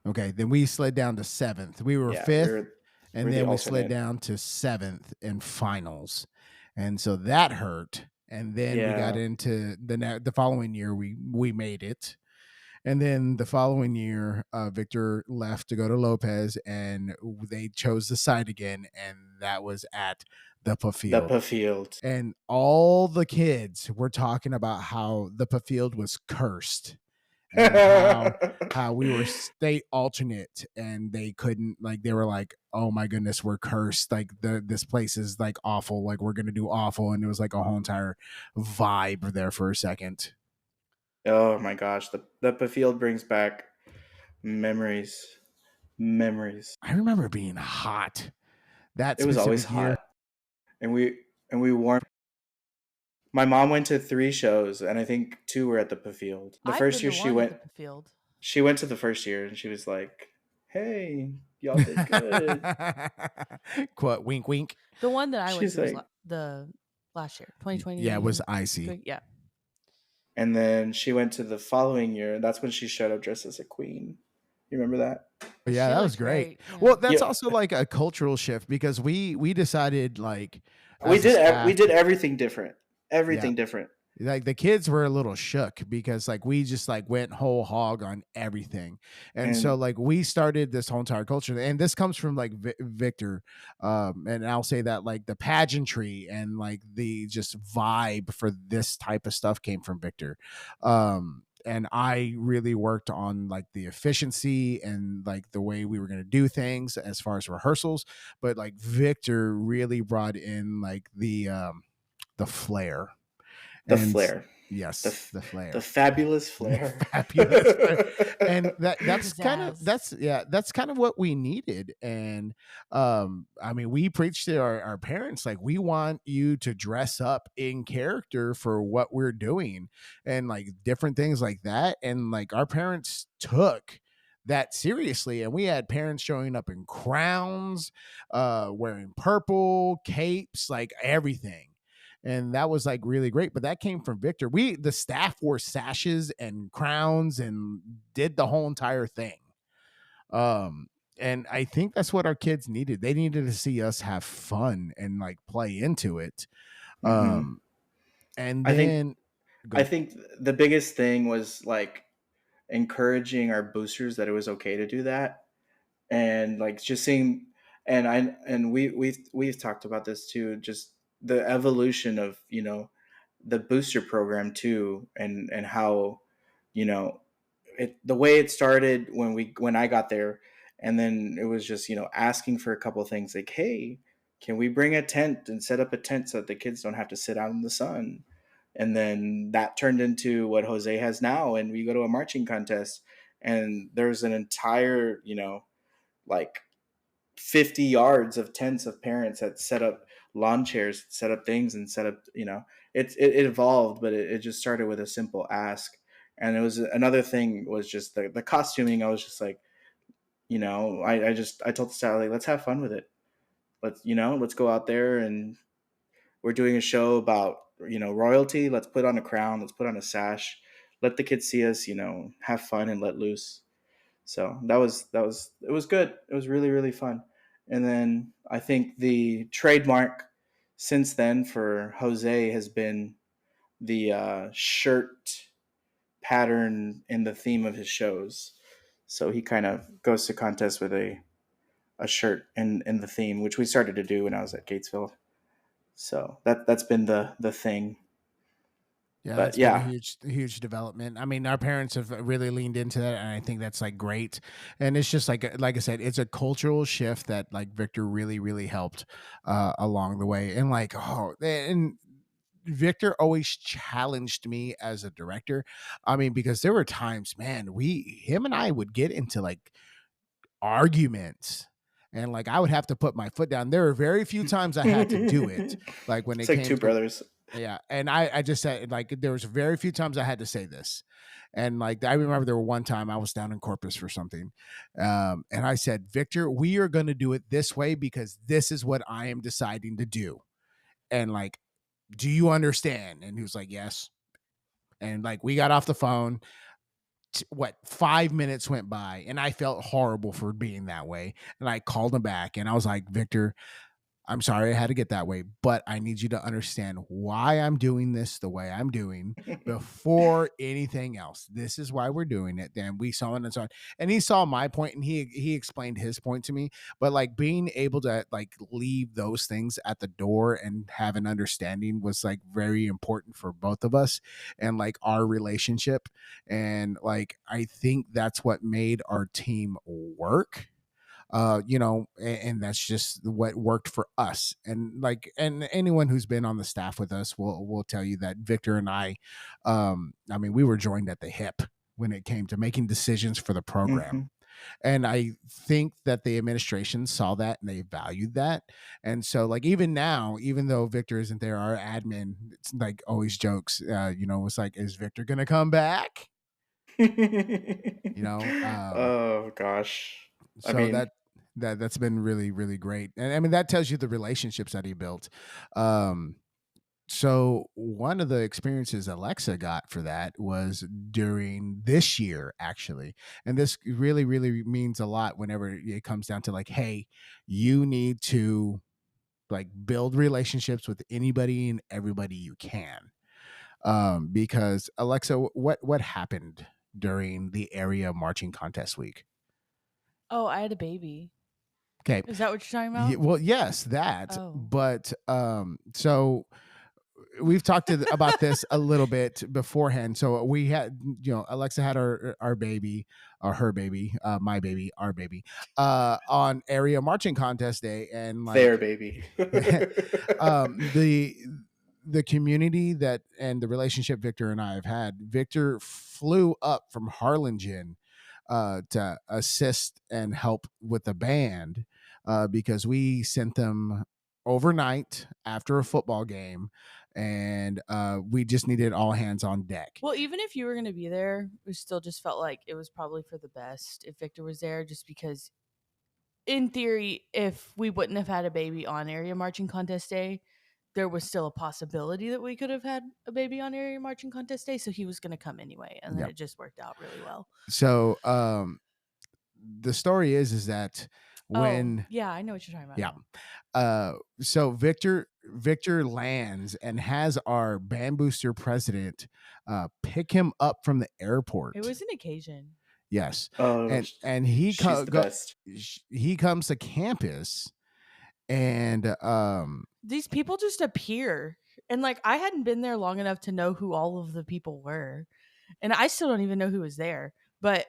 Okay, then we slid down to 7th. We were Yeah, 5th, and we're the then we slid alternate. down to 7th in finals, and so that hurt. And then we got Yeah. into the following year. We made it. And then the following year, Victor left to go to Lopez, and they chose the site again, and that was at the The Puffield. Puffield. And all the kids were talking about how the Puffield was cursed, and how we were state alternate, and they couldn't, like, they were like, oh my goodness, we're cursed, like this place is like awful, like we're gonna do awful. And it was like a whole entire vibe there for a second. Oh my gosh, the Puffield brings back memories. Memories. I remember being hot that It was always specific year. hot. And we warmed. My mom went to 3 shows, and I think 2 were at the Puffield. The I've first been year to she one went, at the Field. she went to the first year, and she was like, "Hey, y'all did good." Quote, wink, wink. The one that I went She's to was like, the last year, 2020. Yeah, it was icy. Yeah. and then she went to the following year. That's when she showed up dressed as a queen. You remember that? Yeah, She that was looked great. yeah. Well, that's Yeah. also like a cultural shift, because we decided, like, We as a did staff, we did everything different. yeah, Everything different. like the kids were a little shook because like we just like went whole hog on everything. And so And like we started this whole entire culture, and this comes from like Victor. And I'll say that like the pageantry and like the just vibe for this type of stuff came from Victor. And I really worked on like the efficiency and like the way we were going to do things as far as rehearsals, but like Victor really brought in like the flair. the And flair. yes, the flair. The fabulous flair. Fabulous flair. And that's kind of Pizzazz. that's kind of what we needed. And I mean, we preached to our parents, like, we want you to dress up in character for what we're doing, and like different things like that. And like our parents took that seriously, and we had parents showing up in crowns, wearing purple capes, like everything. And that was like really great. But that came from Victor. The staff wore sashes and crowns and did the whole entire thing. And I think that's what our kids needed. They needed to see us have fun and like play into it. Mhm. And I think then I think the biggest thing was like encouraging our boosters that it was okay to do that, and like just seeing, and we've talked about this too, just the evolution of the booster program too, and how you know the way it started when I got there, and then it was just asking for a couple of things like, hey, can we bring a tent and set up a tent so that the kids don't have to sit out in the sun, and then that turned into what Jose has now, and we go to a marching contest, and there's an entire like 50 yards of tents of parents that set up lawn chairs, set up things, and set up it evolved, but it just started with a simple ask. And it was another thing was just the costuming. I was just like, I told the staff, like, let's have fun with it. Let's go out there, and we're doing a show about royalty. Let's put on a crown, let's put on a sash, let the kids see us, have fun and let loose. So that was it was good. It was really, really fun. And then I think the trademark since then for Jose has been the shirt pattern in the theme of his shows. So he kind of goes to contests with a shirt in the theme, which we started to do when I was at Gatesville. So that's been the thing. Yeah, But that's been a yeah. huge development. I mean, our parents have really leaned into that, and I think that's like great. And it's just like I said, it's a cultural shift that like Victor really helped along the way. And like and Victor always challenged me as a director. I mean, because there were times, man, him and I would get into like arguments. And like I would have to put my foot down. There were very few times I had to do it. Like when It's it like came two to brothers. yeah, and I just said like there was very few times I had to say this, and like I remember there were one time I was down in Corpus for something, and I said, Victor, we are going to do it this way because this is what I am deciding to do, and like, do you understand? And he was like, yes, and like we got off the phone. What 5 minutes went by, and I felt horrible for being that way, and I called him back, and I was like, Victor, I'm sorry I had to get that way, but I need you to understand why I'm doing this the way I'm doing before anything else. This is why we're doing it. Then we saw it and so on. And he saw my point and he explained his point to me. But like being able to like leave those things at the door and have an understanding was like very important for both of us and like our relationship. And like I think that's what made our team work, and that's just what worked for us. And like, and anyone who's been on the staff with us will tell you that Victor and I mean, we were joined at the hip when it came to making decisions for the program. Hmm. And I think that the administration saw that and they valued that. And so, like, even now, even though Victor isn't there, our admin, it's like always jokes, it's like, is Victor going to come back? You know, Oh gosh. I so mean, that's been really great, and I mean that tells you the relationships that he built. um so one of the experiences Alexa got for that was during this year actually, and this really means a lot whenever it comes down to like, hey, you need to like build relationships with anybody and everybody you can, because Alexa, what happened during the area marching contest week? Oh, I had a baby. Okay. Is that what you're talking about? Well, yes, that, Oh. but so we've talked about this a little bit beforehand. So we had, Alexa had our baby, or her baby, my baby, our baby, on area marching contest day, and there, like, baby. the community that and the relationship Victor and I have had. Victor flew up from Harlingen to assist and help with the band, because we sent them overnight after a football game, and we just needed all hands on deck. Well, even if you were going to be there, we still just felt like it was probably for the best if Victor was there, just because, in theory, if we wouldn't have had a baby on area marching contest day, there was still a possibility that we could have had a baby on area marching contest day. So he was going to come anyway. And then Yep. it just worked out really well. So the story is that Oh, when yeah, I know what you're talking about yeah, now. so Victor lands and has our band booster president pick him up from the airport. It was an occasion. Yes, Oh, and he she's the best. he comes to campus, and These people just appear. And like I hadn't been there long enough to know who all of the people were. And I still don't even know who was there. But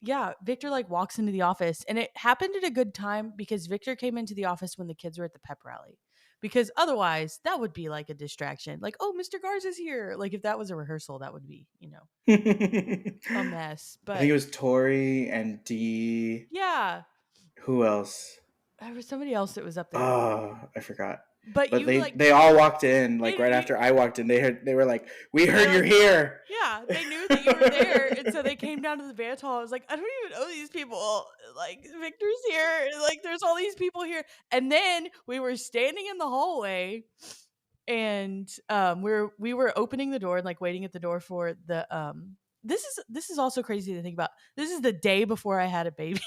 yeah, Victor like walks into the office, and it happened at a good time because Victor came into the office when the kids were at the pep rally. Because otherwise that would be like a distraction. Like, oh, Mr. Garza's here. Like if that was a rehearsal, that would be, I a mess. think But it was Tori and Dee. yeah, Who else? there was somebody else that was up there. Oh, I forgot. But But you they like they all walked in like right you after I walked in. They were like, "We they're heard you're like, here." yeah, they knew that you were there, and so they came down to the band hall. I was like, I don't even know these people. Like, Victor's here. Like, there's all these people here. And then we were standing in the hallway, and we were opening the door and like waiting at the door for the This is also crazy to think about. This is the day before I had a baby.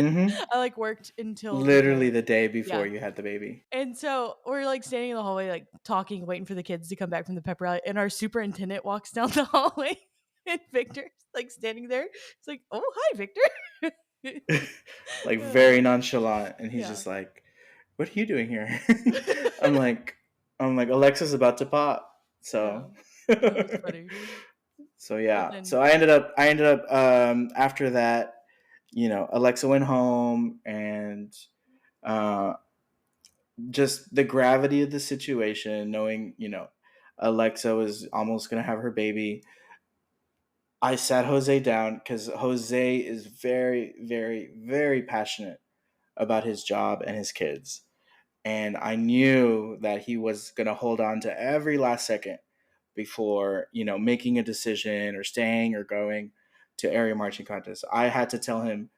Mm-hmm. I like worked until Literally the day yeah. before you had the baby. And so we're like standing in the hallway, like talking, waiting for the kids to come back from the pep rally. And our superintendent walks down the hallway, and Victor's like standing there. It's like, oh, hi, Victor. Like Uh, very nonchalant, and he's yeah. just like, "What are you doing here?" I'm like, I'm like, Alexa's about to pop. Yeah. So, That was funny. so But yeah. then, So I ended up after that, Alexa went home, and uh, just the gravity of the situation, knowing Alexa was almost gonna have her baby. I sat Jose down because Jose is very, very, very passionate about his job and his kids. And I knew that he was going to hold on to every last second before, making a decision or staying or going to area marching contest. I had to tell him,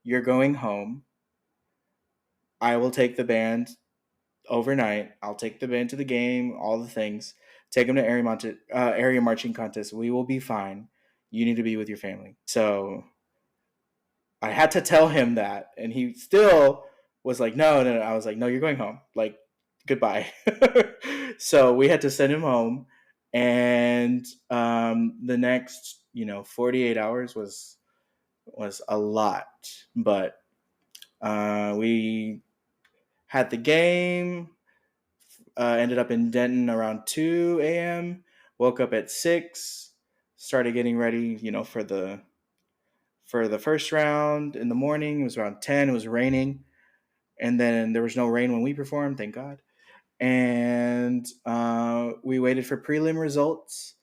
"You're going home. I will take the band overnight. I'll take the band to the game, all the things. Take them to area marching contest. We will be fine. You need to be with your family." So I had to tell him that, and he still was like, "No, no, no." I was like, "No, you're going home. Like, goodbye." So we had to send him home, and the next, 48 hours was a lot, but we had the game. Ended up in Denton around 2 a.m. Woke up at 6. Started getting ready, for the first round in the morning. It was around 10. It was raining. And then there was no rain when we performed, thank God. And we waited for prelim results.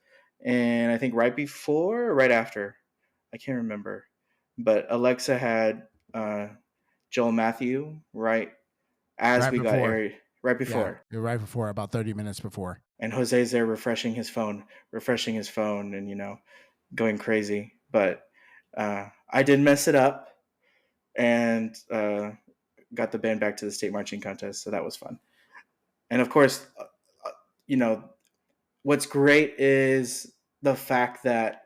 And I think right before or right after, I can't remember. But Alexa had Joel Matthew right as Right we got before. aired, right Yeah, before. right before, about 30 minutes before. And Jose's there refreshing his phone, and going crazy. But I did mess it up, and got the band back to the state marching contest, so that was fun. And of course, uh, you know, what's great is the fact that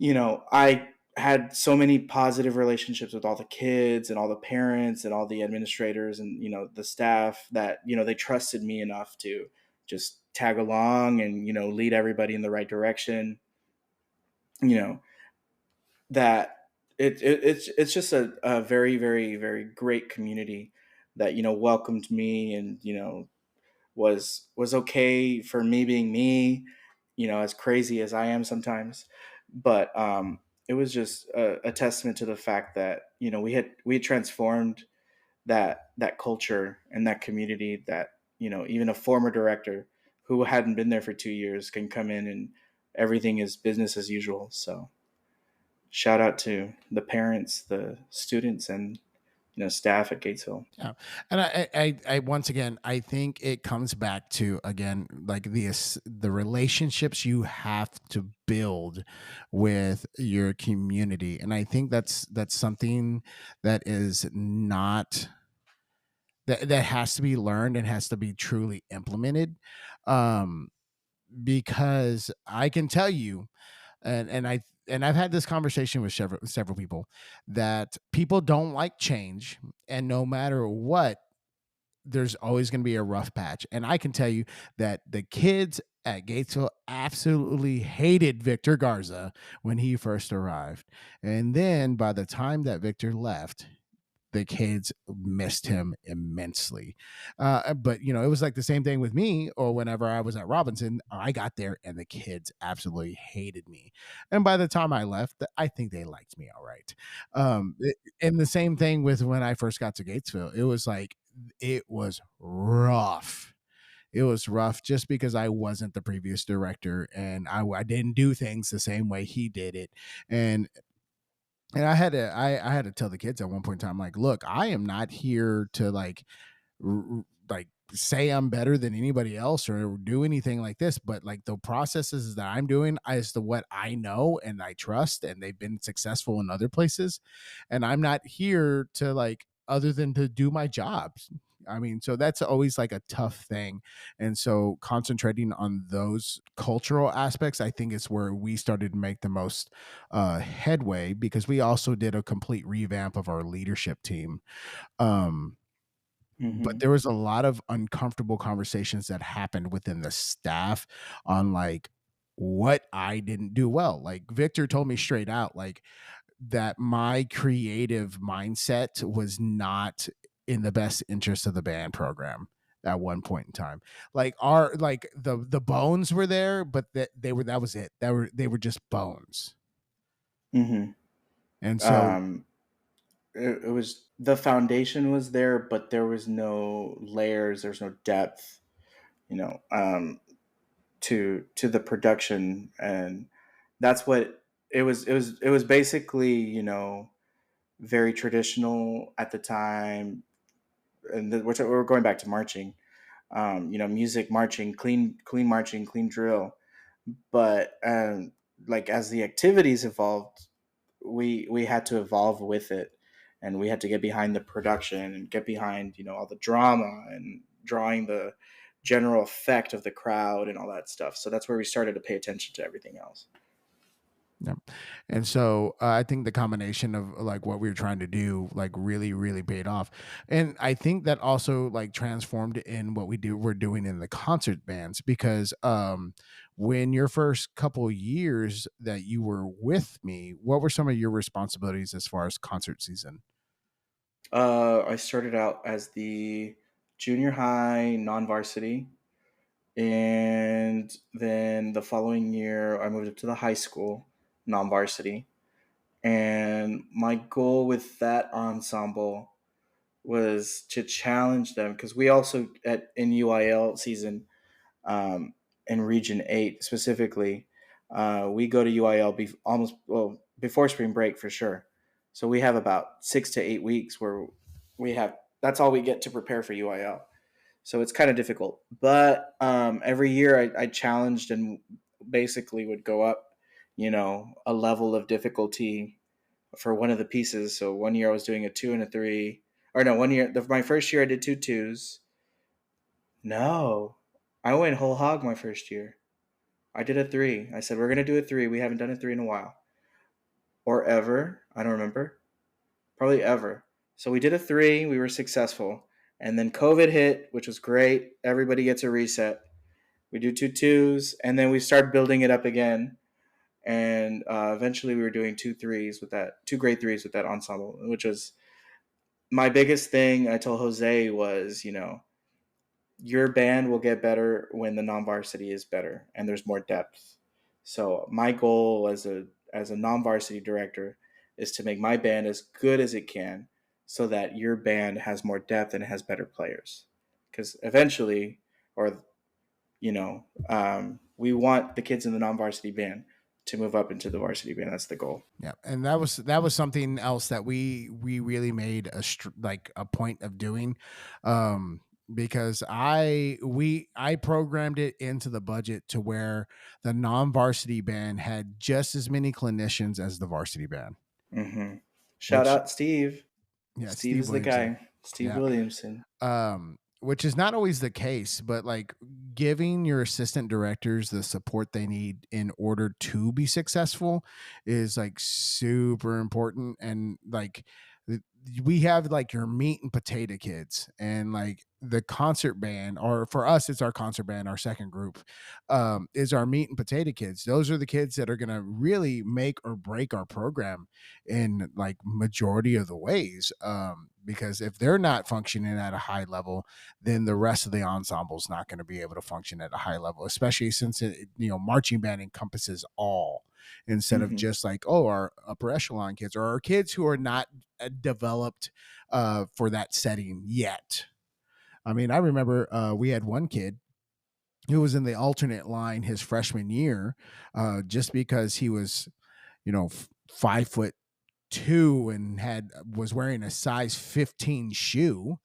I had so many positive relationships with all the kids and all the parents and all the administrators and the staff that they trusted me enough to just tag along and lead everybody in the right direction. You know that it's just a very, very, very great community that welcomed me, and was okay for me being me, as crazy as I am sometimes. But it was just a testament to the fact that we had transformed that culture and that community, that even a former director who hadn't been there for 2 years can come in and everything is business as usual. So shout out to the parents, the students, and staff at Gatesville. Yeah, and I once again, I think it comes back to, again, like the relationships you have to build with your community, and I think that's something that is not that has to be learned and has to be truly implemented, um, because I can tell you, and I've had this conversation with several people, that people don't like change, and no matter what, there's always going to be a rough patch. And I can tell you that the kids at Gatesville absolutely hated Victor Garza when he first arrived. And then by the time that Victor left, the kids missed him immensely. But it was like the same thing with me, or whenever I was at Robinson, I got there and the kids absolutely hated me. And by the time I left, I think they liked me all right. And the same thing with when I first got to Gatesville. It was like, it was rough. It was rough just because I wasn't the previous director, and I didn't do things the same way he did it. And I had to tell the kids at one point in time, like, look, I am not here to like say I'm better than anybody else or do anything like this, but like the processes that I'm doing is the what I know and I trust, and they've been successful in other places, and I'm not here to, like, other than to do my job. I mean, so that's always like a tough thing. And so concentrating on those cultural aspects, I think is where we started to make the most headway, because we also did a complete revamp of our leadership team. Um, but Mm-hmm. there was a lot of uncomfortable conversations that happened within the staff on like what I didn't do well. Like Victor told me straight out, like, that my creative mindset was not in the best interest of the band program at one point in time. Like our like the bones were there, but that was it. They were just bones. Mm-hmm. And so Um, it was the foundation was there, but there was no layers. There's no depth. You know, to the production, and that's what it was. It was basically, very traditional at the time, and we're going back to marching. Music, marching, clean marching, clean drill. But like as the activities evolved, we had to evolve with it, and we had to get behind the production and get behind all the drama and drawing the general effect of the crowd and all that stuff. So that's where we started to pay attention to everything else. yeah. And so I think the combination of like what we were trying to do like really really paid off. And I think that also like transformed in what we're doing in the concert bands, because when your first couple years that you were with me, what were some of your responsibilities as far as concert season? I started out as the junior high non-varsity, and then the following year I moved up to the high school non-varsity. And my goal with that ensemble was to challenge them, because we also in UIL season, um, in Region 8 specifically, we go to UIL almost, well, before spring break for sure. So we have about 6 to 8 weeks where that's all we get to prepare for UIL. So it's kind of difficult. But every year I challenged and basically would go up, a level of difficulty for one of the pieces. So one year I was doing a 2 and a 3, or no, one year, my first year I did 2 2s. No, I went whole hog my first year. I did a 3. I said, we're going to do a 3. We haven't done a 3 in a while. Or ever. I don't remember. Probably ever. So we did a 3. We were successful. And then COVID hit, which was great. Everybody gets a reset. We do 2 2s. And then we start building it up again. And eventually we were doing 2 3s with that, 2 grade 3s with that ensemble, which was my biggest thing. I told Jose was, your band will get better when the non-varsity is better and there's more depth. So my goal as a non-varsity director is to make my band as good as it can, so that your band has more depth and has better players. Because eventually, or we want the kids in the non-varsity band to move up into the varsity band. That's the goal. Yeah, and that was something else that we really made like a point of doing, um, because I programmed it into the budget to where the non-varsity band had just as many clinicians as the varsity band, Mm-hmm. Shout which out Steve. yeah, Steve Steve is the Williamson. guy. Steve Yeah. Williamson. Which is not always the case, but like giving your assistant directors the support they need in order to be successful is like super important. And like we have like your meat and potato kids, and like the concert band, or for us it's our concert band, our second group, is our meat and potato kids. Those are the kids that are going to really make or break our program in like majority of the ways, because if they're not functioning at a high level, then the rest of the ensemble is not going to be able to function at a high level, especially since marching band encompasses all, instead of Mm-hmm. just like, oh, our upper echelon kids or our kids who are not developed for that setting yet. I mean, I remember we had one kid who was in the alternate line his freshman year, just because he was 5'2" and was wearing a size 15 shoe,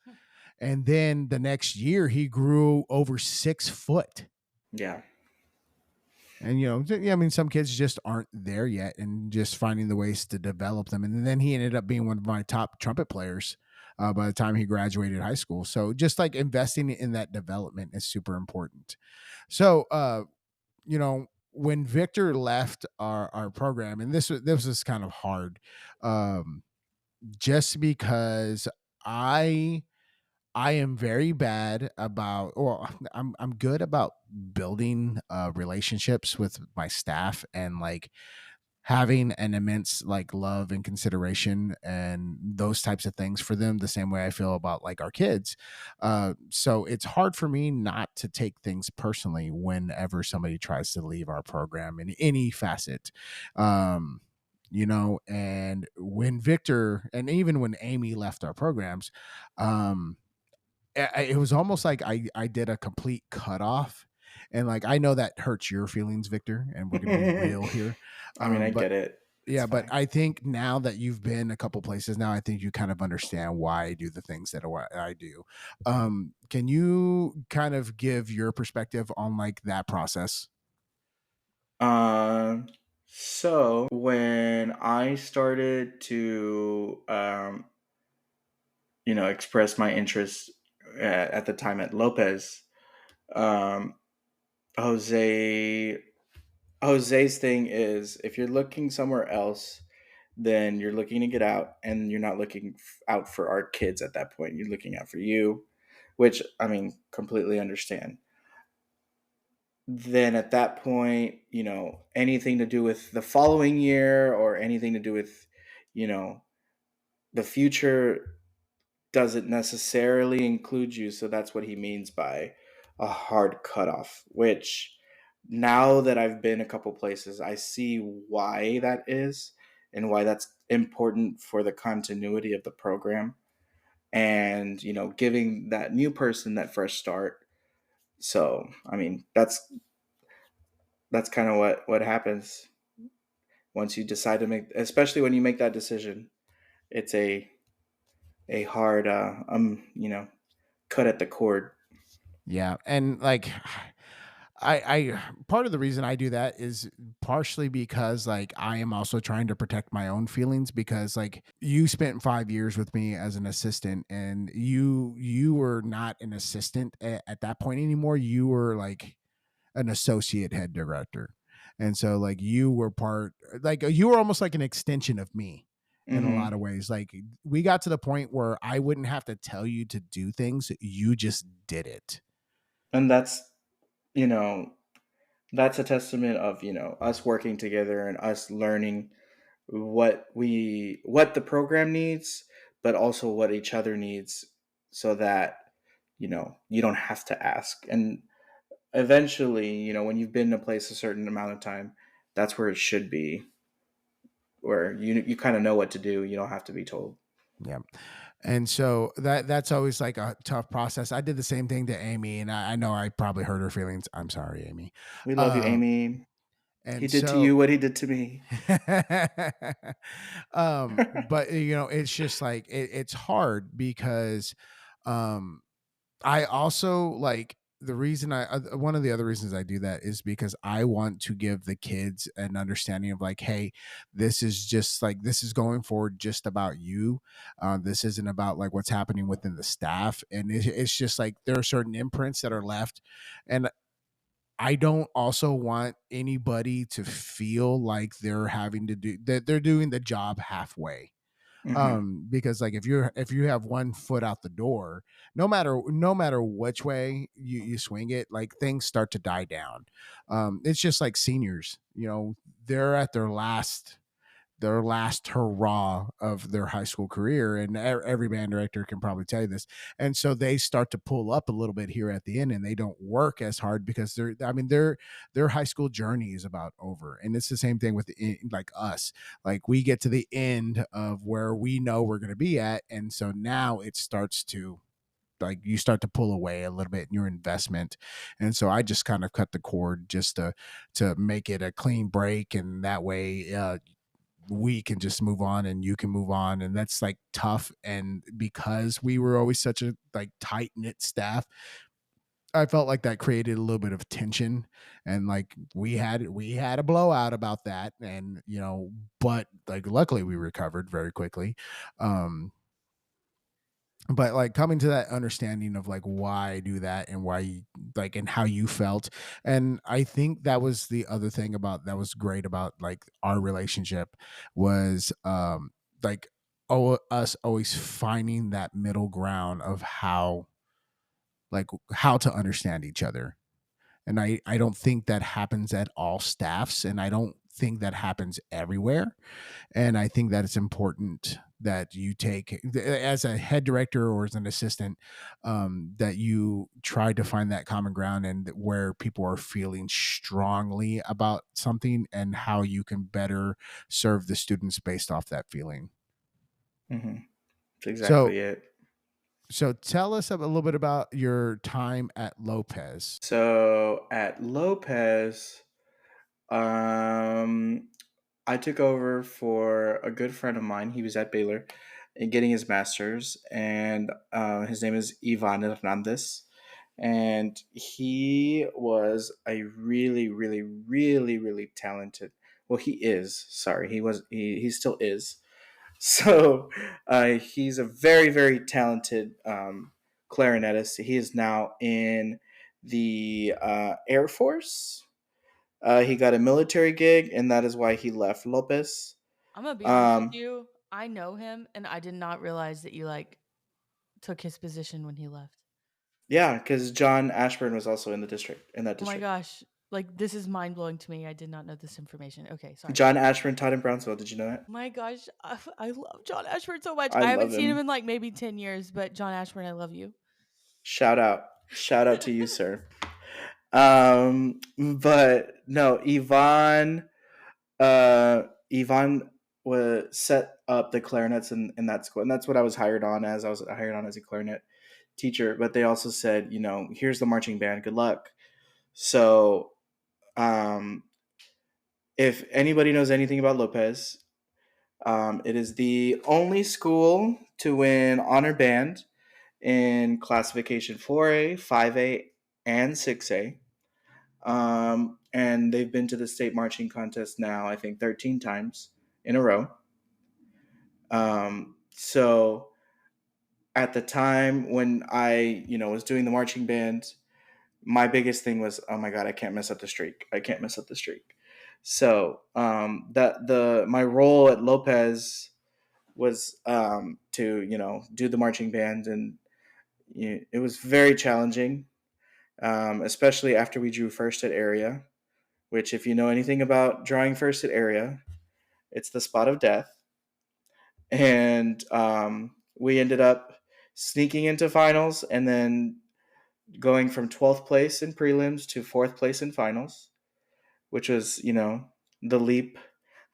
and then the next year he grew over 6 foot. Yeah. And yeah, I mean, some kids just aren't there yet, and just finding the ways to develop them. And then he ended up being one of my top trumpet players by the time he graduated high school. So just like investing in that development is super important. So, when Victor left our program, and this was kind of hard, um, just because I I am very bad about, well, I'm good about building relationships with my staff and like having an immense like love and consideration and those types of things for them the same way I feel about like our kids. So it's hard for me not to take things personally whenever somebody tries to leave our program in any facet. Um, and when Victor and even when Amy left our programs, um, it was almost like I did a complete cutoff, and like I know that hurts your feelings, Victor, and we're gonna be real here. I mean, I But get it. It's yeah, but fine. I think now that you've been a couple places now, I think you kind of understand why I do the things that I do. Can you kind of give your perspective on like that process? Um, so when I started to, express my interest at the time at Lopez, um, Jose, Jose's thing is if you're looking somewhere else, then you're looking to get out, and you're not looking out for our kids at that point. You're looking out for you, which I mean, completely understand. Then at that point, anything to do with the following year or anything to do with, you know, the future doesn't necessarily include you. So that's what he means by a hard cutoff, which now that I've been a couple places, I see why that is and why that's important for the continuity of the program and, giving that new person that fresh start. So, I mean, that's kind of what happens once you decide to make, especially when you make that decision. It's a hard cut at the cord. Yeah, and like I part of the reason I do that is partially because like I am also trying to protect my own feelings because like you spent 5 years with me as an assistant and you were not an assistant at that point anymore. You were like an associate head director. And so like you were you were almost like an extension of me in a lot Hmm. of ways. Like we got to the point where I wouldn't have to tell you to do things, you just did it. And you know that's a testament of us working together and us learning what the program needs, but also what each other needs, so that you don't have to ask. And eventually, when you've been in a place a certain amount of time, that's where it should be, where you kind of know what to do. You don't have to be told. Yeah. And so that's always like a tough process. I did the same thing to Amy, and I know I probably hurt her feelings. I'm sorry, Amy. We love you, Um, Amy. He and did to so, you what he did to me. but it's just like it's hard because um I also like the reason one of the other reasons I do that is because I want to give the kids an understanding of like, hey, this is just like this is going forward just about you. This isn't about like what's happening within the staff, and it's just like there are certain imprints that are left, and I don't also want anybody to feel like they're having to do that they're doing the job halfway, Hmm. because like if you have one foot out the door, no matter which way you swing it, like things start to die down. It's just like seniors, they're at their last hurrah of their high school career, and every band director can probably tell you this. And so they start to pull up a little bit here at the end, and they don't work as hard because their high school journey is about over. And it's the same thing with like us. Like we get to the end of where we know we're going to be at, and so now it starts to like you start to pull away a little bit in your investment. And so I just kind of cut the cord just to make it a clean break, and that way we can just move on and you can move on. And that's like tough, and because we were always such a like tight knit staff, I felt like that created a little bit of tension, and like we had a blowout about that. And but like luckily we recovered very quickly. um but like coming to that understanding of like why I do that and why you like and how you felt. And I think that was the other thing about that was great about like our relationship was like us always finding that middle ground of how to understand each other. And I don't think that happens at all staffs, and I don't think that happens everywhere. And I think that it's important that you take as a head director or as an assistant, that you try to find that common ground and where people are feeling strongly about something and how you can better serve the students based off that feeling. Hmm. That's So exactly it. tell us a little bit about your time at Lopez. So at Lopez, um, I took over for a good friend of mine. He was at Baylor and getting his master's, and his name is Ivan Hernandez. And he was a really, really, really, really talented. Well, he is. Sorry, he was. He still is. So he's a very, very talented clarinetist. He is now in the Air Force. He got a military gig, and that is why he left Lopez. I'm gonna be honest with Um, you. I know him, and I did not realize that you like took his position when he left. yeah, because John Ashburn was also in the district in that Oh my district. gosh, like this is mind blowing to me. I did not know this information. Okay, sorry. John Ashburn taught in Brownsville. Did you know that? My gosh, I love John Ashford so much. I I haven't love seen him him. in like maybe 10 years, but John Ashford, I love you. Shout out to you, sir. But no, Ivan was set up the clarinets in that school, and that's what I was hired on as. I was hired on as a clarinet teacher, but they also said, you know, here's the marching band. Good luck. So, um, if anybody knows anything about Lopez, it is the only school to win honor band in classification 4A, 5A, and 6A. And they've been to the state marching contest now, I think, 13 times in a row. So at the time when I, was doing the marching band, my biggest thing was, oh my god, I can't mess up the streak. I can't mess up the streak. So that the my role at Lopez was to do the marching band, and it was very challenging, especially after we drew first at area. Which, if you know anything about drawing first at area, it's the spot of death. And we ended up sneaking into finals and then going from 12th place in prelims to 4th place in finals, which was, the leap,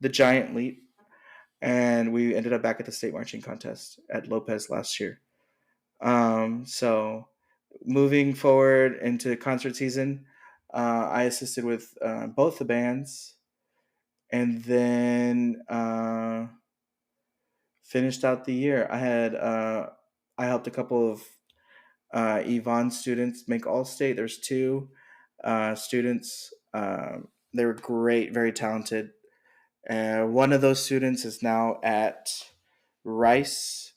the giant leap. And we ended up back at the state marching contest at Lopez last year. So moving forward into concert season, I assisted with both the bands, and then finished out the year. I helped a couple of Yvonne students make all state. There's two students. They were great, very talented. One of those students is now at Rice,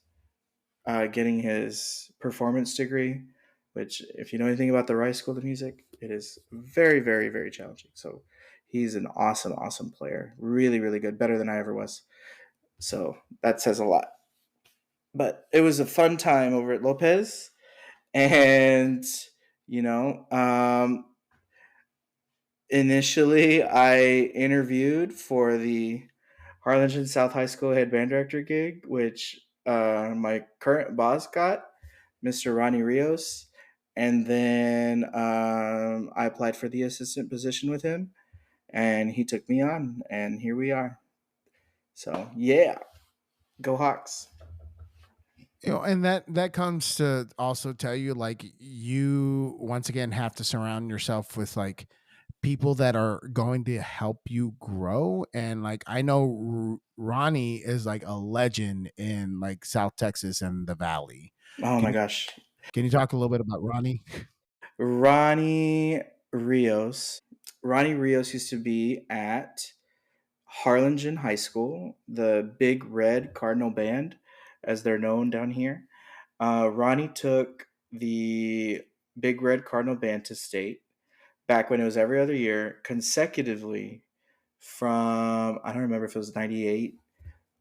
getting his performance degree. Which, if you know anything about the Rice School of Music, it is very, very, very challenging. So he's an awesome, awesome player. Really, really good. Better than I ever was. So that says a lot. But it was a fun time over at Lopez. And, you know, um, initially I interviewed for the Harlingen South High School head band director gig, which my current boss got, Mr. Ronnie Rios. And then I applied for the assistant position with him, and he took me on, and here we are. So, yeah, go Hawks. And that comes to also tell you like you once again have to surround yourself with like people that are going to help you grow. And like I know Ronnie is like a legend in like South Texas and the Valley. Oh Can my you gosh. can you talk a little bit about Ronnie? Ronnie Rios. Ronnie Rios used to be at Harlingen High School, the Big Red Cardinal Band, as they're known down here. Ronnie took the Big Red Cardinal Band to state back when it was every other year consecutively from, I don't remember if it was 98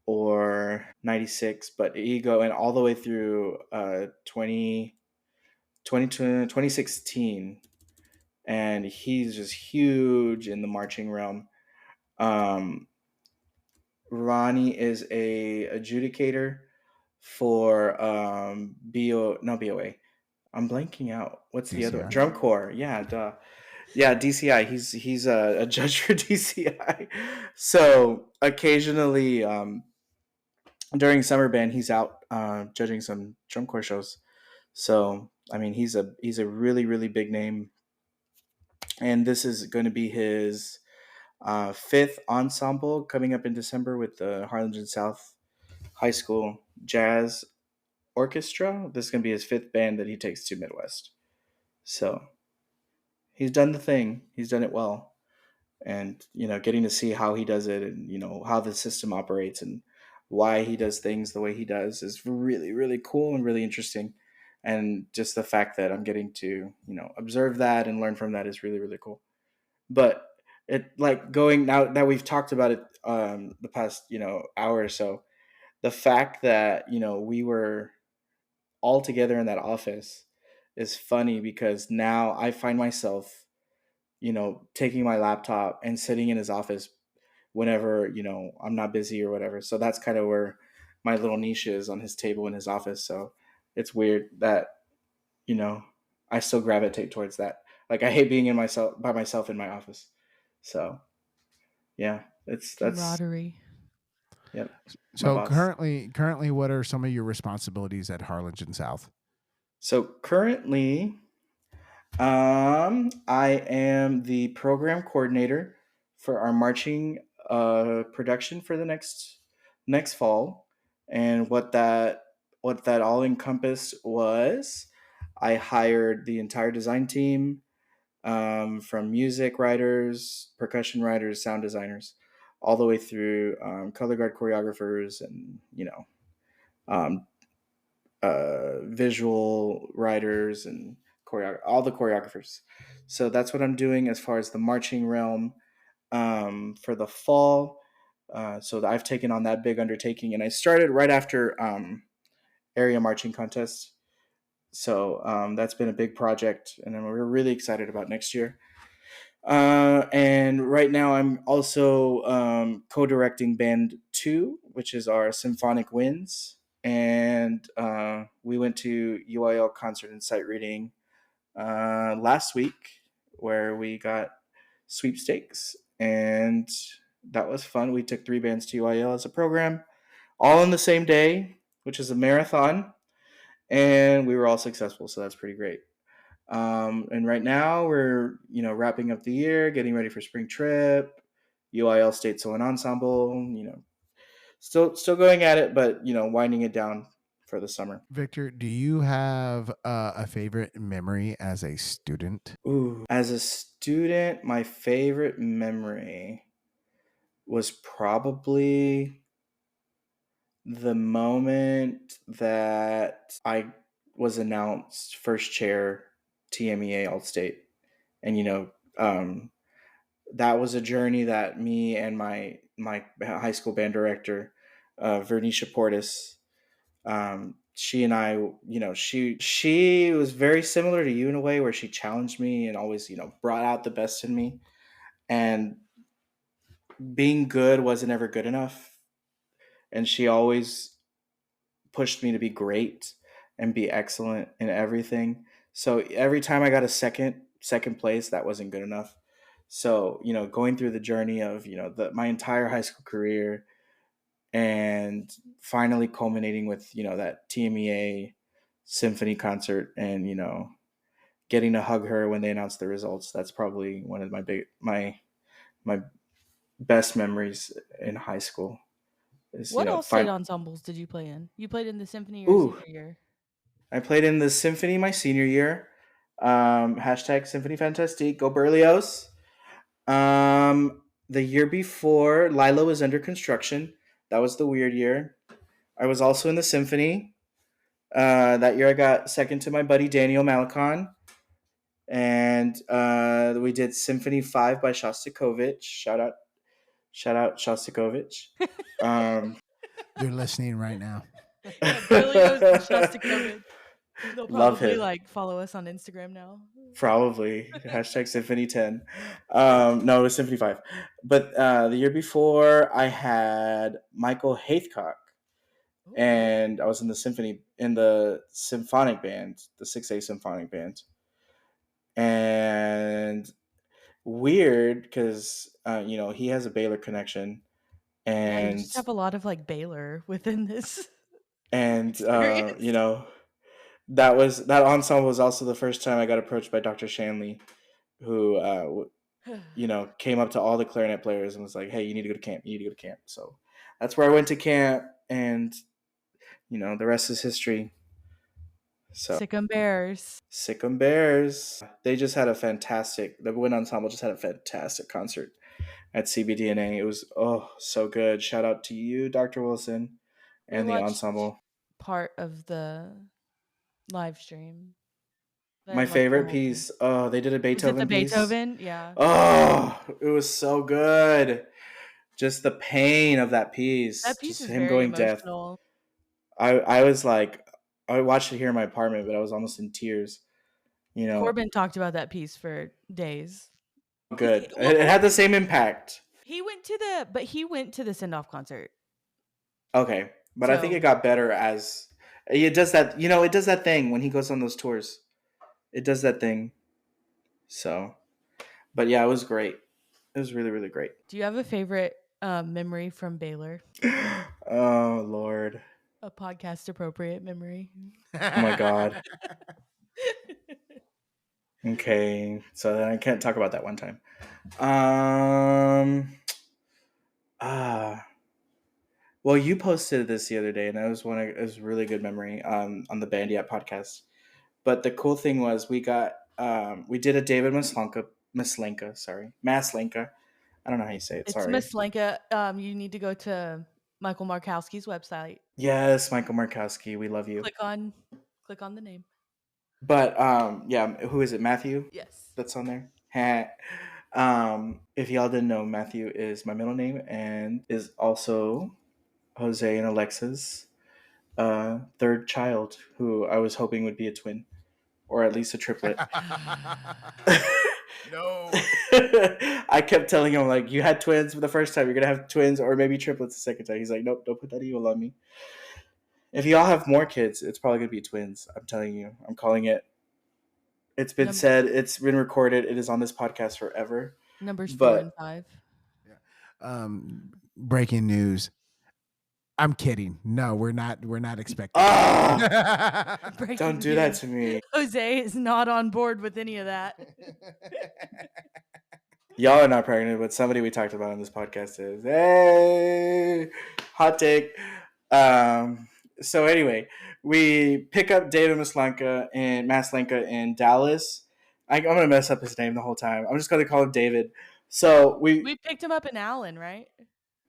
or 96, but he go and all the way through 2016. And he's just huge in the marching realm. Um, Ronnie is a adjudicator for BOA. I'm blanking out. What's the other one? DCI. Drum Corps. Yeah, duh. Yeah, DCI. He's a judge for DCI. So occasionally, during summer band, he's out judging some drum corps shows. So I mean, he's a really really big name, and this is going to be his fifth ensemble coming up in December with the Harlingen South High School Jazz Orchestra. This is going to be his fifth band that he takes to Midwest. So he's done the thing. He's done it well. And, getting to see how he does it and, how the system operates and why he does things the way he does is really, really cool and really interesting. And just the fact that I'm getting to, observe that and learn from that is really, really cool. But it like going now that we've talked about it the past, hour or so, the fact that, we were all together in that office is funny because now I find myself, taking my laptop and sitting in his office whenever, I'm not busy or whatever. So that's kind of where my little niche is, on his table in his office. So it's weird that, you know, I still gravitate towards that. Like I hate being by myself in my office. So yeah, that's Camaraderie. yep, my So boss. currently, what are some of your responsibilities at Harlingen South? So currently, I am the program coordinator for our marching production for the next fall, and what that all encompassed was I hired the entire design team, from music writers, percussion writers, sound designers, all the way through color guard choreographers and um, visual writers and all the choreographers. So that's what I'm doing as far as the marching realm for the fall. So I've taken on that big undertaking, and I started right after area marching contests. So that's been a big project, and we're really excited about next year. And right now, I'm also co-directing Band 2, which is our symphonic winds. And we went to UIL concert and sight reading last week, where we got sweepstakes, and that was fun. We took 3 bands to UIL as a program, all on the same day, which is a marathon, and we were all successful. So that's pretty great. And right now we're wrapping up the year, getting ready for spring trip, UIL State Solo Ensemble. Still going at it, but winding it down for the summer. Victor, do you have a favorite memory as a student? Ooh, as a student, my favorite memory was probably the moment that I was announced first chair TMEA All State, and that was a journey that me and my high school band director, Vernicia Portis, she and I, she was very similar to you in a way where she challenged me and always brought out the best in me, and being good wasn't ever good enough, and she always pushed me to be great and be excellent in everything. So every time I got a second place, that wasn't good enough. So going through the journey of my entire high school career, and finally culminating with that TMEA symphony concert, and getting to hug her when they announced the results. That's probably one of my best memories in high school. Is What all state fine. ensembles did you play in? You played in the symphony your Ooh, senior year. I played in the symphony my senior year. Hashtag Symphony Fantastique. Go Berlioz. The year before, Lila was under construction. That was the weird year. I was also in the symphony. That year I got second to my buddy Daniel Malakon. And we did Symphony 5 by Shostakovich. Shout out Shostakovich. Um, They're listening right now. Yeah, Berlioz and Shostakovich. They'll love probably him. follow us on Instagram now. Probably hashtag Symphony 10. No, it was Symphony 5. But the year before, I had Michael Haithcock, Ooh. and I was in the symphonic band, the 6A symphonic band. And weird because he has a Baylor connection, Yeah, you and just have a lot of Baylor within this and experience. that ensemble was also the first time I got approached by Dr. Shanley, who came up to all the clarinet players and was like, "Hey, you need to go to camp. You need to go to camp." So that's where I went to camp, and the rest is history. So Sick 'em Bears. Sick 'em Bears. The wind ensemble just had a fantastic concert at CBDNA. It was so good. Shout out to you, Dr. Wilson, We and the watched ensemble. part of the live stream. I My didn't watch the favorite whole thing. piece. Oh, they did a Was it the Beethoven piece. Beethoven? Yeah. Oh, it was so good. Just the pain of that piece. That piece Just is him very going deaf. emotional. I was like, I watched it here in my apartment, but I was almost in tears. Corbin talked about that piece for days. Good. Well, It had the Corbin, same impact. he went to the send-off concert. Okay, but I think So it got better as it does that. It does that thing when he goes on those tours. It does that thing. So, but yeah, it was great. It was really, really great. do you have a favorite memory from Baylor? Oh Lord. A podcast appropriate memory. Oh my God. Okay, so then I can't talk about that one time. Um. Ah. Well, you posted this the other day, and it was a really good memory on the Bandy App podcast. But the cool thing was we did a David Maslenka. I don't know how you say it. It's Sorry. Miss Lenka. You need to go to Michael Markowski's website. Yes, Michael Markowski, we love you. Click on the name. But yeah, who is it? Matthew. Yes. That's on there. If y'all didn't know, Matthew is my middle name and is also Jose and Alexa's third child, who I was hoping would be a twin or at least a triplet. No. I kept telling him, like, you had twins for the first time, you're gonna have twins or maybe triplets the second time. He's like, nope, don't put that evil on me. If y'all have more kids, it's probably gonna be twins. I'm telling you. I'm calling it. It's been said, it's been recorded, it is on this podcast forever. Numbers 4 and 5. Breaking news. I'm kidding. No, we're not expecting. Don't do that to me. Jose is not on board with any of that. Y'all are not pregnant, but somebody we talked about on this podcast is. Hey, hot take. So anyway, we pick up David Maslenka in Dallas. I'm gonna mess up his name the whole time. I'm just gonna call him David. So we picked him up in Allen, right?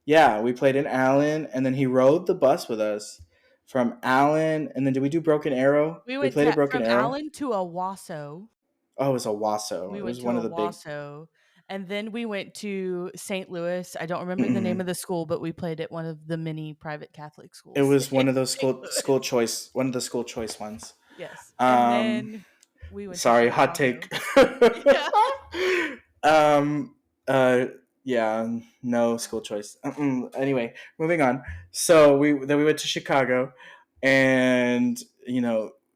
Yeah, we played in Allen, and then he rode the bus with us from Allen, and then did we do Broken Arrow? We went played at Broken from Arrow. Allen to Owasso. Oh, it was Owasso. We It went was to one of the big. Owasso, and then we went to St. Louis. I don't remember the name of the school, but we played at one of the many private Catholic schools. It was one of those St. Louis. school choice ones. Yes, and then we went. Sorry, to hot take. Yeah, no school choice. Anyway, moving on. So we went to Chicago, and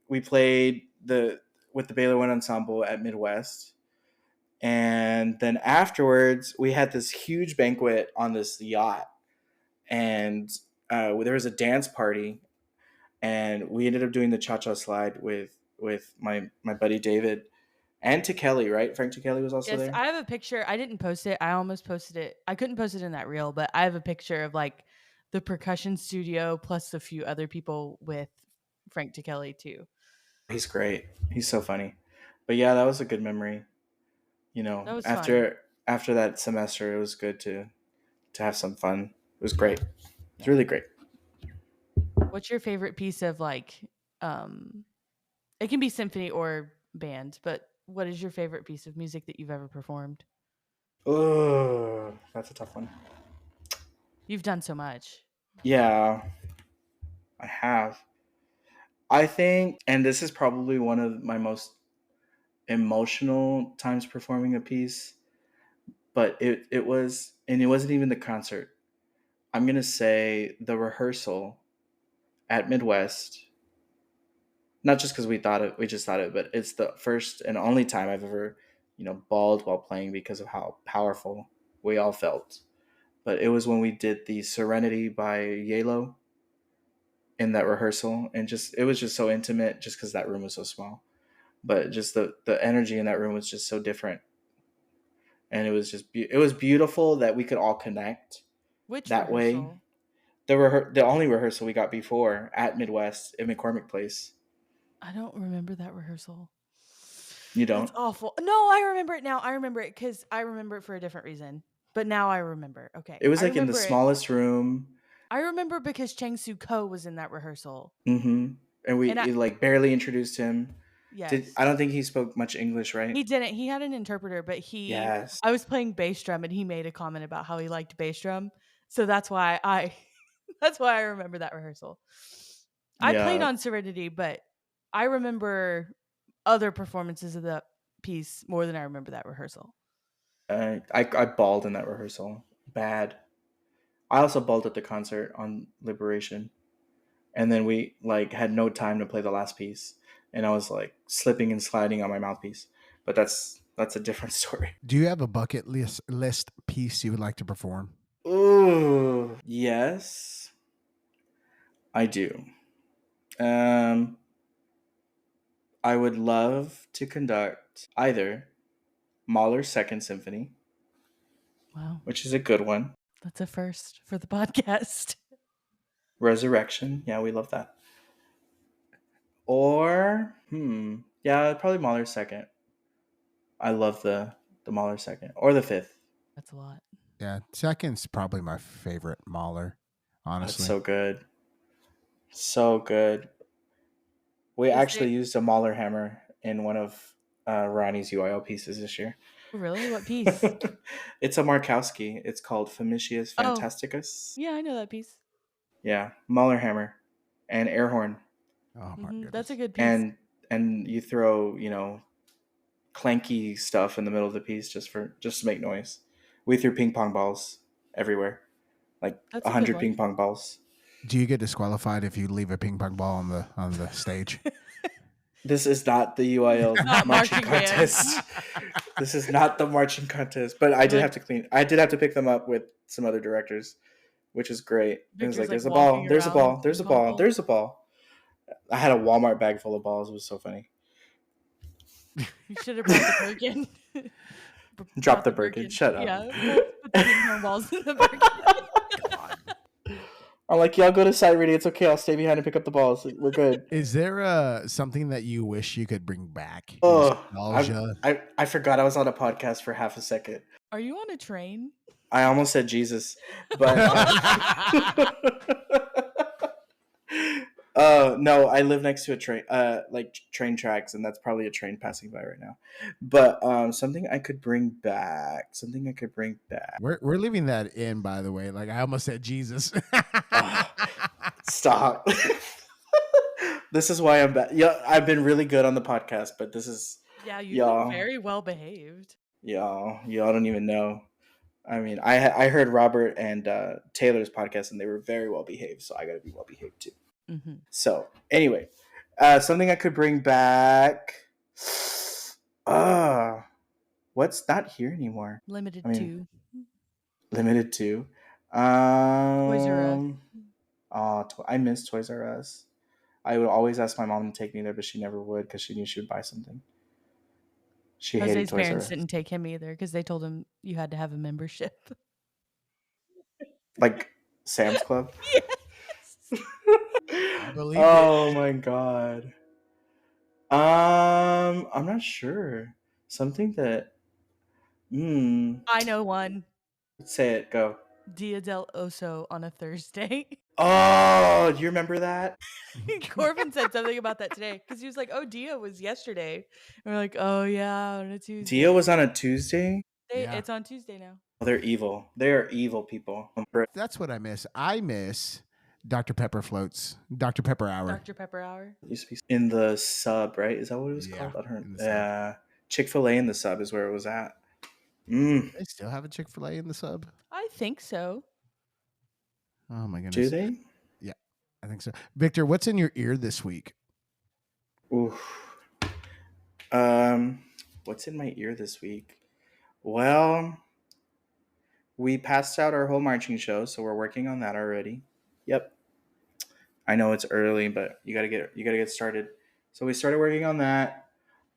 we played with the Baylor Wind Ensemble at Midwest, and then afterwards we had this huge banquet on this yacht, and there was a dance party, and we ended up doing the cha-cha slide with my buddy David. And to Kelly, right? Frank to Kelly was also there. I have a picture. I didn't post it. I almost posted it. I couldn't post it in that reel, but I have a picture of the percussion studio plus a few other people with Frank to Kelly too. He's great. He's so funny. But yeah, that was a good memory. That was after that semester, it was good to have some fun. It was great. It's really great. What's your favorite piece of Um, it can be symphony or band, but what is your favorite piece of music that you've ever performed? Oh, that's a tough one. You've done so much. Yeah, I have. I think, and this is probably one of my most emotional times performing a piece, but it was, and it wasn't even the concert. I'm gonna say the rehearsal at Midwest. Not just because we just thought it, but it's the first and only time I've ever, bawled while playing because of how powerful we all felt. But it was when we did the Serenity by Yalo in that rehearsal, and just it was just so intimate, just because that room was so small. But just the energy in that room was just so different, and it was it was beautiful that we could all connect Which that way. rehearsal? The only rehearsal we got before at Midwest in McCormick Place. I don't remember that rehearsal. You That's don't? awful. No, I remember it now. I remember it because I remember it for a different reason. But now I remember. Okay. It was I like in the remember it. smallest room. I remember because Chang Soo Ko was in that rehearsal. Mm-hmm. And And I, we like barely introduced him. yes. I don't think he spoke much English, right? He didn't. He had an interpreter, but Yes. I was playing bass drum and he made a comment about how he liked bass drum. So that's why I that's why I remember that rehearsal. I played Yeah. on Serenity, but I remember other performances of the piece more than I remember that rehearsal. I bawled in that rehearsal. Bad. I also bawled at the concert on Liberation. And then we like had no time to play the last piece. And I was like slipping and sliding on my mouthpiece. But that's a different story. Do you have a bucket list piece you would like to perform? Ooh. Yes, I do. Um I would love to conduct either Mahler's Second Symphony, Wow. which is a good one. That's a first for the podcast. Resurrection, yeah, we love that. Or, yeah, probably Mahler's Second. I love the Mahler Second or the Fifth. That's a lot. Yeah, second's probably my favorite Mahler, Oh, it's honestly. so good, so good. We Is there actually used a Mahler hammer in one of Ronnie's UIL pieces this year. really what piece? It's a Markowski. It's called Famicius Oh, Fantasticus. yeah, I know that piece. Yeah, Mahler hammer and air horn, Oh my That's a goodness. good piece. and you throw clanky stuff in the middle of the piece just to make noise. We threw ping pong balls everywhere, like That's a a good 100 one. ping pong balls. Do you get disqualified if you leave a ping pong ball on the stage? This is not the UIL It's not marching marching band. contest. This is not the marching contest. But I You're did like have to clean. I did have to pick them up with some other directors, which is great. It was Victor's like, like there's a ball, walking there's a around ball, with there's ping a pong ball, balls. there's a ball. I had a Walmart bag full of balls. It was so funny. You should have brought the Birkin. Drop Brought the the Birkin. Birkin. Shut up. Yeah, put the ping pong balls in the Birkin. God. I'm like, y'all go to side reading. It's okay. I'll stay behind and pick up the balls. We're good. Is there something that you wish you could bring back? Oh, Nostalgia. I forgot I was on a podcast for half a second. Are you on a train? I almost said Jesus, but no, I live next to a train, like train tracks, and that's probably a train passing by right now. But something I could bring back. Something I could bring back. We're leaving that in, by the way. Like I almost said Jesus. Stop. This is why I'm back. Yeah, I've been really good on the podcast, but this is Yeah, you've been y'all, very well behaved. y'all don't even know. I mean, I heard Robert and Taylor's podcast, and they were very well behaved, so I got to be well behaved too. Mm-hmm. So anyway, something I could bring back. What's not here anymore? Limited I mean, to limited to. Toys R Us. I miss Toys R Us. I would always ask my mom to take me there, but she never would because she knew she would buy something. She hated Jose's Toys R parents Us. didn't take him either because they told him you had to have a membership. Like Sam's Club. Yes. I believe Oh my god. I'm not sure. Something that. I know one. Say it. Go. Dia del Oso on a Thursday. Oh, do you remember that? Corbin said something about that today because he was like, "Oh, Dia was yesterday." And we're like, "Oh yeah, on a Tuesday." Dio was on a Tuesday. Yeah. It's on Tuesday now. Oh, they're evil. They are evil people. That's what I miss. I miss Dr. Pepper floats, Dr. Pepper hour. Dr. Pepper Hour. It used to be in the sub, right? Is that what it was Yeah, called? I don't in the sub. Yeah. Chick-fil-A in the sub is where it was at. Mm. They still have a Chick-fil-A in the sub. I think so. Oh my Do goodness. they? Yeah, I think so. Victor, what's in your ear this week? Oof. What's in my ear this week? Well, we passed out our whole marching show, so we're working on that already. Yep. I know it's early, but you gotta get started. So we started working on that.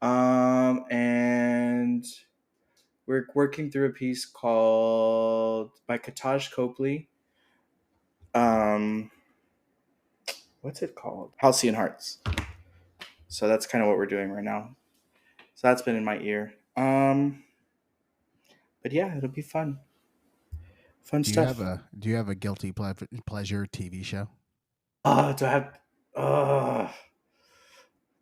And we're working through a piece called by Kataj Copley. What's it called? Halcyon Hearts. So that's kind of what we're doing right now. So that's been in my ear. But yeah, it'll be fun. Fun Do you stuff. have a guilty pleasure TV show? Do I have?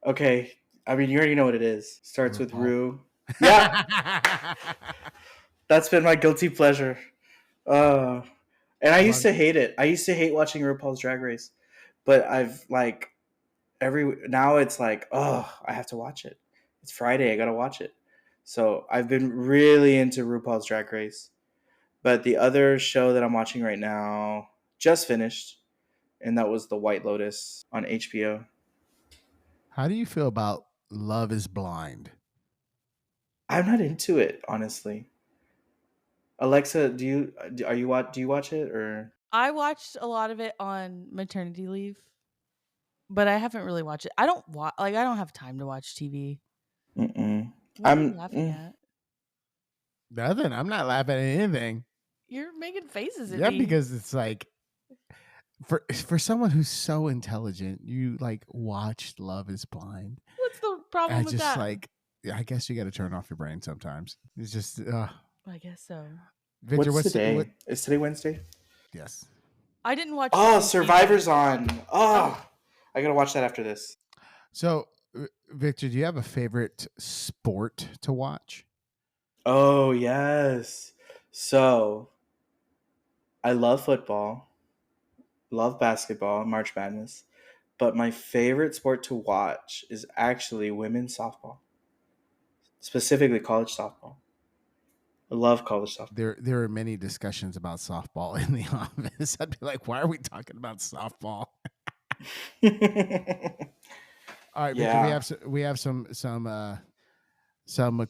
Okay. I mean, you already know what it is. Starts with RuPaul. Rue. Yeah, that's been my guilty pleasure. And I used to hate it. I used to hate watching RuPaul's Drag Race, but I've like now it's like, oh, I have to watch it. It's Friday. I gotta watch it. So I've been really into RuPaul's Drag Race. But the other show that I'm watching right now just finished, and that was The White Lotus on HBO. How do you feel about Love is Blind? I'm not into it, honestly. Alexa, do you watch it or? I watched a lot of it on maternity leave, but I haven't really watched it. I don't I don't have time to watch TV. Mm-mm. What are you laughing at? Nothing. I'm not laughing at anything. You're making faces at Yeah, me. because it's like for someone who's so intelligent, you like watched Love is Blind. What's the problem with that? Like, I guess you got to turn off your brain sometimes. It's just, I guess so. Victor, What's today? Is today Wednesday? Yes. I didn't watch. Oh, Survivor's on. Oh, I gotta watch that after this. So, Victor, do you have a favorite sport to watch? Oh yes. So, I love football, love basketball, March Madness, but my favorite sport to watch is actually women's softball, specifically college softball. I love college softball. There are many discussions about softball in the office. I'd be like, why are we talking about softball? All right, Yeah. Victor, we have some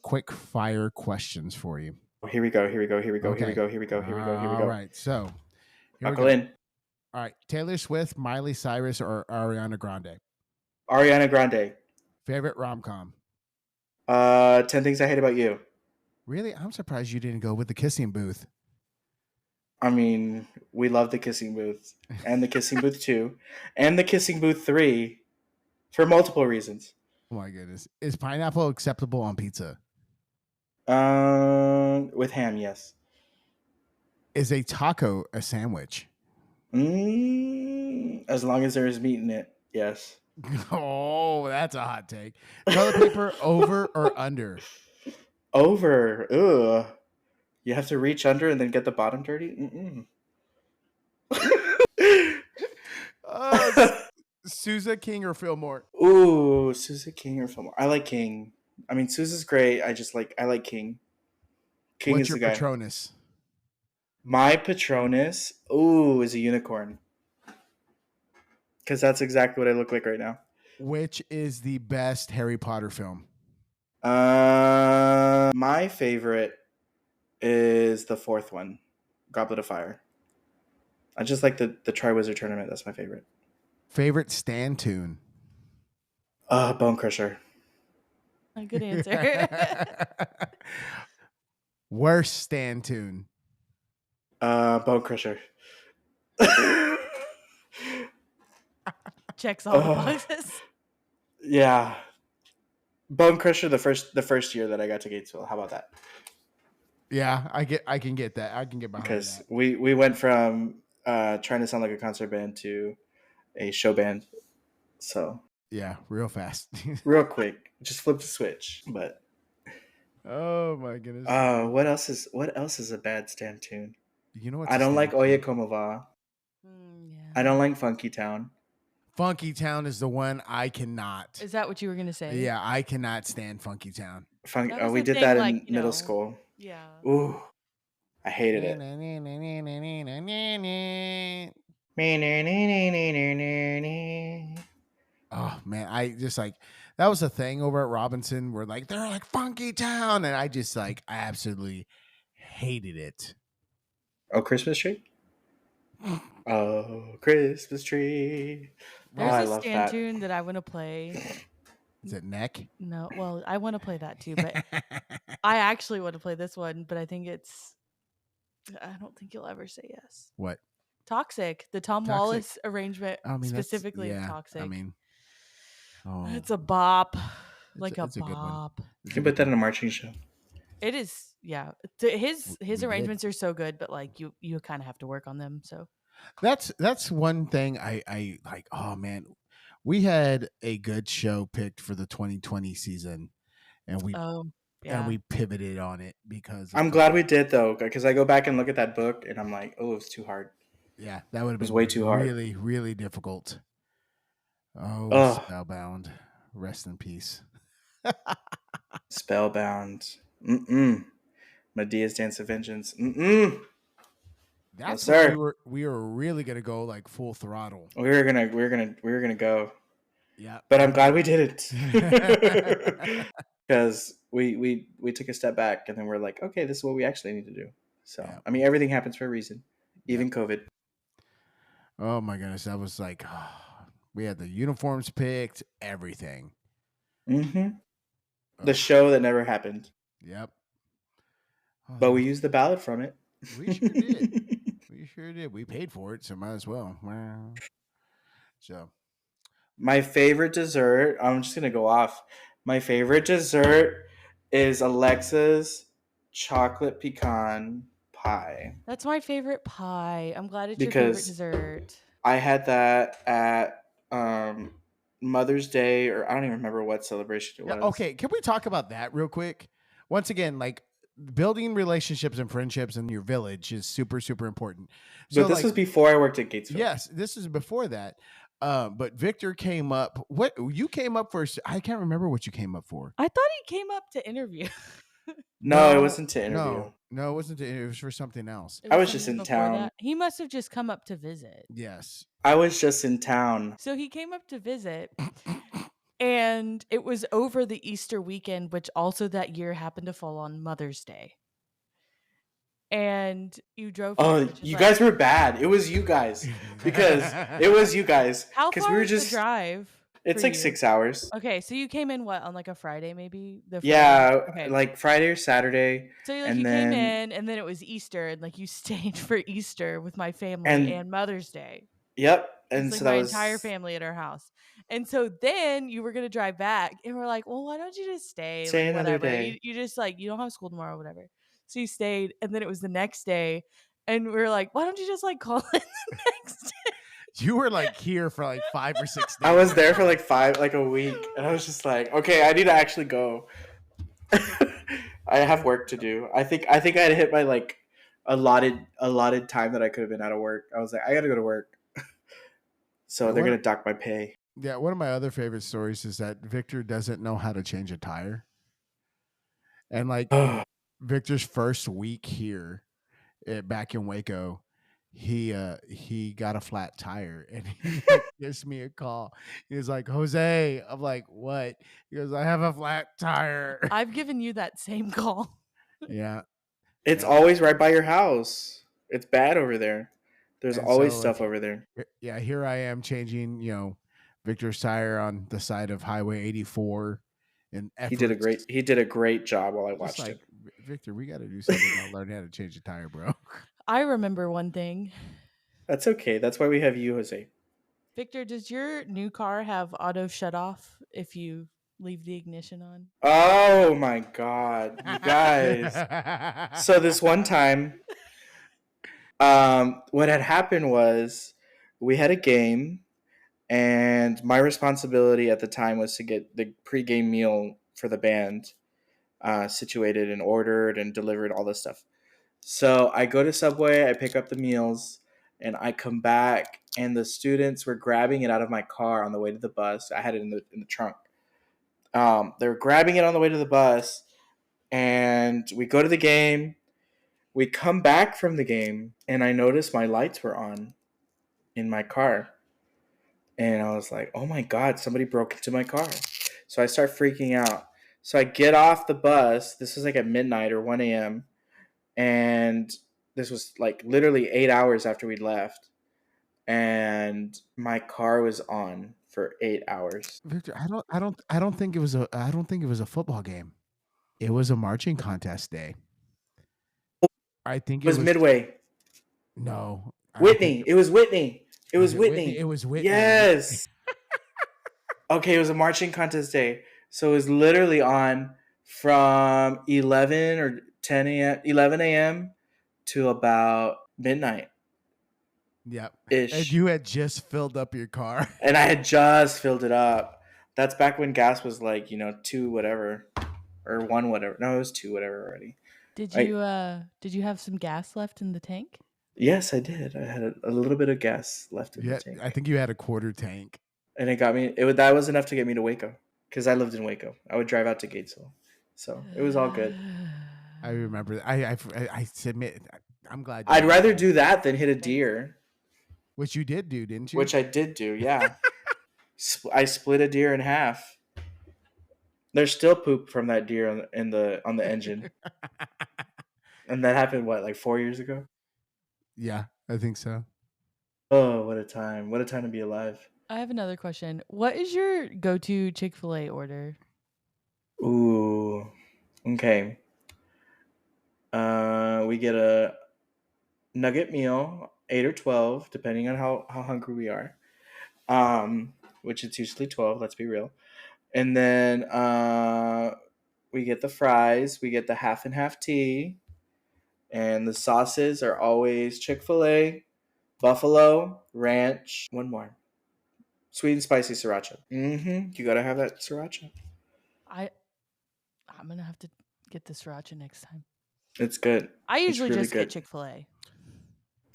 quick fire questions for you. Here we go. Okay. All right, so buckle in. All right, Taylor Swift, Miley Cyrus, or Ariana Grande? Ariana Grande. Favorite rom-com? 10 Things I Hate About You. Really? I'm surprised you didn't go with The Kissing Booth. I mean, we love The Kissing Booth and The Kissing Booth 2 and The Kissing Booth 3 for multiple reasons. Oh my goodness. Is pineapple acceptable on pizza? With ham, yes. Is a taco a sandwich? As long as there is meat in it, yes. Oh, that's a hot take. Toilet paper, over or under? Over. Ugh. You have to reach under and then get the bottom dirty? Sousa, King, or Fillmore? Ooh, Sousa, King, or Fillmore? I like King. I mean, Sousa's great. I like King. King What's is your the guy. Patronus? My Patronus, is a unicorn. Because that's exactly what I look like right now. Which is the best Harry Potter film? My favorite is the fourth one, Goblet of Fire. I just like the Triwizard Tournament. That's my favorite. Favorite Stan tune? Bone Crusher. A good answer. Worst Stan tune? Bone Crusher. Checks all the boxes. Yeah. Bone Crusher the first year that I got to Gatesville. How about that? Yeah, I can get that. I can get behind that. Because we went from trying to sound like a concert band to a show band. So Yeah, real fast. real quick, just flip the switch. But Oh my goodness. what else is a bad stand tune? You know what's I a don't like stand Oye tune? Como Va. Yeah. I don't like Funky Town. Funky Town is the one I cannot. Is that what you were gonna say? Yeah, I cannot stand Funky Town. That was We the did thing, that like, in middle school. yeah. Ooh, I hated it. Oh man, I just like that was a thing over at Robinson where like they're like Funky Town, and I just like I absolutely hated it. Oh, Christmas tree. Oh, Christmas tree. Oh, There's I a love stand that. tune that I want to play. Is it neck? No, well, I want to play that too, but I actually want to play this one, but I don't think you'll ever say yes. What? Toxic, the Tom Toxic. Wallace arrangement, I mean, specifically of yeah. Toxic. I mean, oh, It's a bop, it's a a good one. bop. You can put that in a marching show. It is, yeah. His We did. arrangements are so good, but like you kind of have to work on them. So That's one thing I like. Oh man, we had a good show picked for the 2020 season, and we yeah. pivoted on it because I'm glad we did though, because I go back and look at that book and I'm like, oh, it was too hard. Yeah, that would have was been way too hard. really, really difficult. Oh, Ugh. Spellbound. Rest in peace. Spellbound. Medea's Dance of Vengeance. That's No, when sir. we were really gonna go like full throttle. We were gonna go. Yeah. But I'm glad we didn't. Because we took a step back and then we're like, okay, this is what we actually need to do. So Yeah. I mean, everything happens for a reason, even COVID. Oh my goodness, that was like we had the uniforms picked, everything. The show that never happened. Yep. Oh, but we used the ballot from it. We sure did. We sure did. We paid for it, so might as well. Wow. So my favorite dessert, I'm just gonna go off. My favorite dessert is Alexa's chocolate pecan pie. That's my favorite pie. I'm glad it's your favorite dessert. I had that at Mother's Day, or I don't even remember what celebration it was. Okay, can we talk about that real quick? Once again, like building relationships and friendships in your village is super, super important. So this was before I worked at Gatesville. Yes, this is before that. But Victor came up. What you came up for? I can't remember what you came up for. I thought he came up to interview. No, it wasn't to interview. No, it wasn't to interview. It was for something else. I was just in town. He must have just come up to visit. Yes. I was just in town. So he came up to visit. And it was over the Easter weekend, which also that year happened to fall on Mother's Day. And you drove. Oh, you guys were bad. It was you guys. Because it was you guys. How far is the drive? It's like 6 hours. Okay, so you came in what, on like a Friday maybe? Yeah, like Friday or Saturday. So like you came in and then it was Easter and like you stayed for Easter with my family and Mother's Day. Yep. And it's like so my entire family at our house. And so then you were gonna drive back and we're like, well, why don't you just stay? Stay like, another whatever. day. You just like you don't have school tomorrow, whatever. So you stayed, and then it was the next day, and we were like, why don't you just like call in the next day? You were like here for like 5 or 6 days. I was there for like a week, and I was just like, okay, I need to actually go. I have work to do. I think I had hit my like allotted time that I could have been out of work. I was like, I gotta go to work. So they're gonna dock my pay. Yeah, one of my other favorite stories is that Victor doesn't know how to change a tire. And like Victor's first week here back in Waco, he got a flat tire and he gives me a call. He was like, Jose. I'm like, what? He goes, I have a flat tire. I've given you that same call. Yeah. It's always right by your house. It's bad over there. There's always stuff over there. Yeah, here I am changing, Victor's tire on the side of Highway 84. And he did a great job while I watched it. Victor, we got to do something about learning how to change a tire, bro. I remember one thing. That's okay. That's why we have you, Jose. Victor, does your new car have auto shut off if you leave the ignition on? Oh my God, you guys. So this one time, What had happened was we had a game, and my responsibility at the time was to get the pregame meal for the band situated and ordered and delivered, all this stuff. So I go to Subway, I pick up the meals, and I come back, and the students were grabbing it out of my car on the way to the bus. I had it in the trunk. They were grabbing it on the way to the bus, and we go to the game. We come back from the game, and I noticed my lights were on in my car. And I was like, oh my God, somebody broke into my car. So I start freaking out. So I get off the bus. This was like at midnight or 1 a.m. And this was like literally 8 hours after we'd left. And my car was on for 8 hours. Victor, I don't think it was I don't think it was a football game. It was a marching contest day. I think It it was was Midway. no. I don't think Whitney. It was Whitney. It was it Whitney. It was Whitney. Yes. Okay, it was a marching contest day. So it was literally on from 11 or 10 a.m., 11 a.m. to about midnight Yep. And ish. you had just filled up your car. And I had just filled it up. That's back when gas was like, two whatever or one whatever. No, it was two whatever already. Did Right? you have some gas left in the tank? Yes, I did. I had a little bit of gas left in the Yeah, tank. I think you had a quarter tank. And it got me that was enough to get me to Waco because I lived in Waco. I would drive out to Gatesville. So it was all good. I remember. I submit. I'm glad. I'd rather do that than hit a deer, Which you did do, didn't you? which I did do. Yeah, I split a deer in half. There's still poop from that deer on the engine, and that happened like 4 years ago. Yeah, I think so. Oh, what a time! What a time to be alive. I have another question. What is your go-to Chick-fil-A order? Ooh, okay. We get a nugget meal, 8 or 12, depending on how hungry we are. Which it's usually 12. Let's be real. And then we get the fries. We get the half and half tea, and the sauces are always Chick-fil-A, buffalo, ranch. One more, sweet and spicy sriracha. You gotta have that sriracha. I'm gonna have to get the sriracha next time. It's good. I usually really just good. get Chick-fil-A.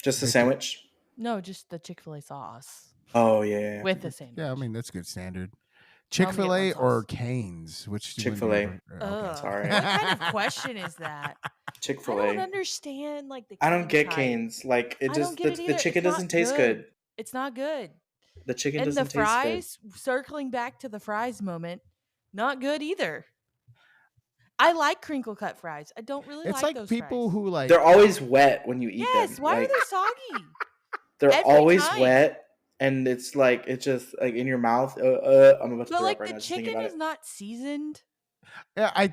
Just the sandwich. No, just the Chick-fil-A sauce Oh yeah. with the sandwich. Yeah, I mean that's good standard. I only get Chick-fil-A one or sauce. Cane's? Which one do you Chick-fil-A. prefer? Ugh, sorry. What kind of question is that? I Chick-fil-A. don't understand like the. I don't cane get type. Cane's. Like it I just don't get it the either. chicken It's not doesn't taste good. It's not good. The chicken And the doesn't taste good. fries, circling back to the fries moment, not good either. I like crinkle cut fries. I don't really It's like like those people fries. who like. They're always wet when you eat Yes, them. why Like, are they soggy? they're every always time? wet, and it's like it's just like in your mouth. I'm about to But throw like up right the now just thinking chicken about is it. not seasoned. Yeah,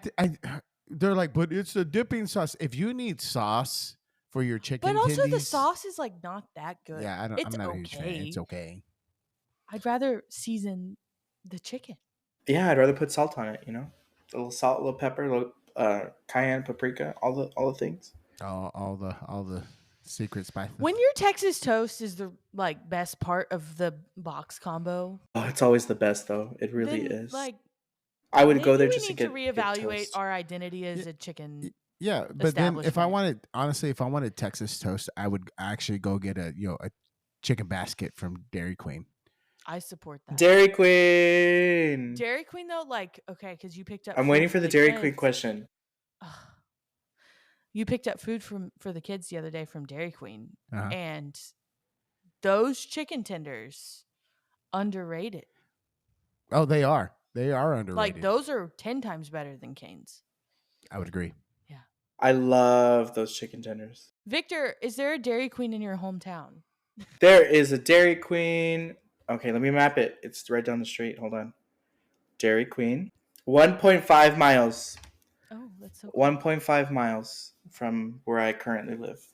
they're like, but it's the dipping sauce. If you need sauce for your chicken, But also the tendies, sauce is like not that good. Yeah, I'm It's not a huge fan. It's okay. I'd rather season the chicken. Yeah, I'd rather put salt on it. A little salt, a little pepper, a little cayenne, paprika, all the things. All the secret spices. When your Texas toast is the like best part of the box combo, Oh, it's always the best though. It really then is. like I would maybe go there we just to need to get reevaluate toast. our identity as a chicken. Yeah, but then if I establishment. wanted Texas toast, I would actually go get a chicken basket from Dairy Queen. I support that. Dairy Queen. Dairy Queen though, like okay, because you picked up. I'm food waiting for the Dairy Queen kids. question. Ugh. You picked up food for the kids the other day from Dairy Queen, and those chicken tenders underrated. Oh, they are. They are underrated. Like those are 10 times better than Cane's. I would agree. Yeah. I love those chicken tenders. Victor, is there a Dairy Queen in your hometown? There is a Dairy Queen. Okay, let me map it. It's right down the street. Hold on. Dairy Queen. 1.5 miles. Oh, that's so cool. 1.5 miles from where I currently live.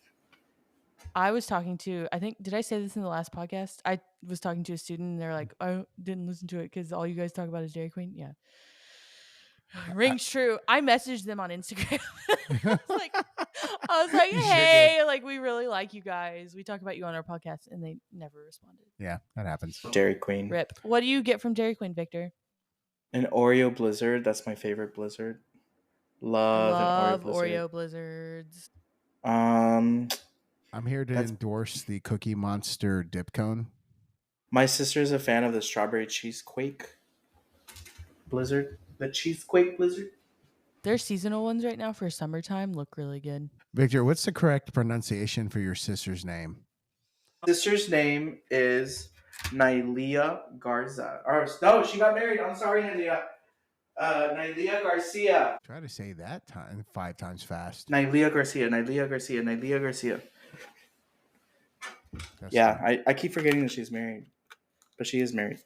I was talking to, I think, did I say this in the last podcast? I was talking to a student and they're like, I didn't listen to it because all you guys talk about is Dairy Queen. Yeah. Rings true. I messaged them on Instagram. I was like, I was like, You sure did. hey, like we really like you guys. We talk about you on our podcast, and they never responded. Yeah, that happens. Dairy Queen. Rip. What do you get from Dairy Queen, Victor? An Oreo Blizzard. That's my favorite Blizzard. Love an Love Oreo Blizzard. Oreo blizzards. Um, I'm here to That's- endorse the Cookie Monster dip cone. my sister's a fan of the strawberry cheesequake Blizzard. The cheesequake Blizzard. Their seasonal ones right now for summertime look really good. Victor, what's the correct pronunciation for your sister's name? Sister's name is Nylea Garza. Or no, she got married. I'm sorry, Nylea. Nylea Garcia. Try to say that time 5 times fast. Nylea Garcia. Nylea Garcia. Nylea Garcia. That's Yeah, I keep forgetting that she's married, but she is married.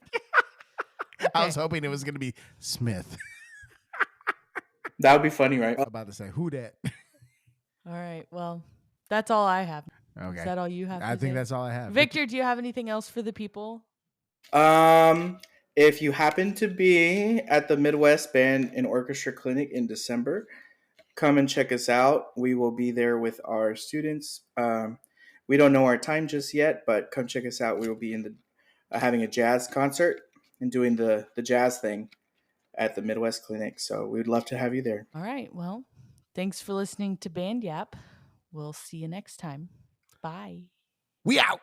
I was hoping it was going to be Smith. That would be funny, right? I'm about to say, who that? All right. Well, that's all I have. Okay. Is that all you have? I to think say? that's all I have. Victor, do you have anything else for the people? If you happen to be at the Midwest Band and Orchestra Clinic in December, come and check us out. We will be there with our students. We don't know our time just yet, but come check us out. We will be in the having a jazz concert and doing the jazz thing at the Midwest Clinic. So we'd love to have you there. All right. Well, thanks for listening to Band Yap. We'll see you next time. Bye. We out.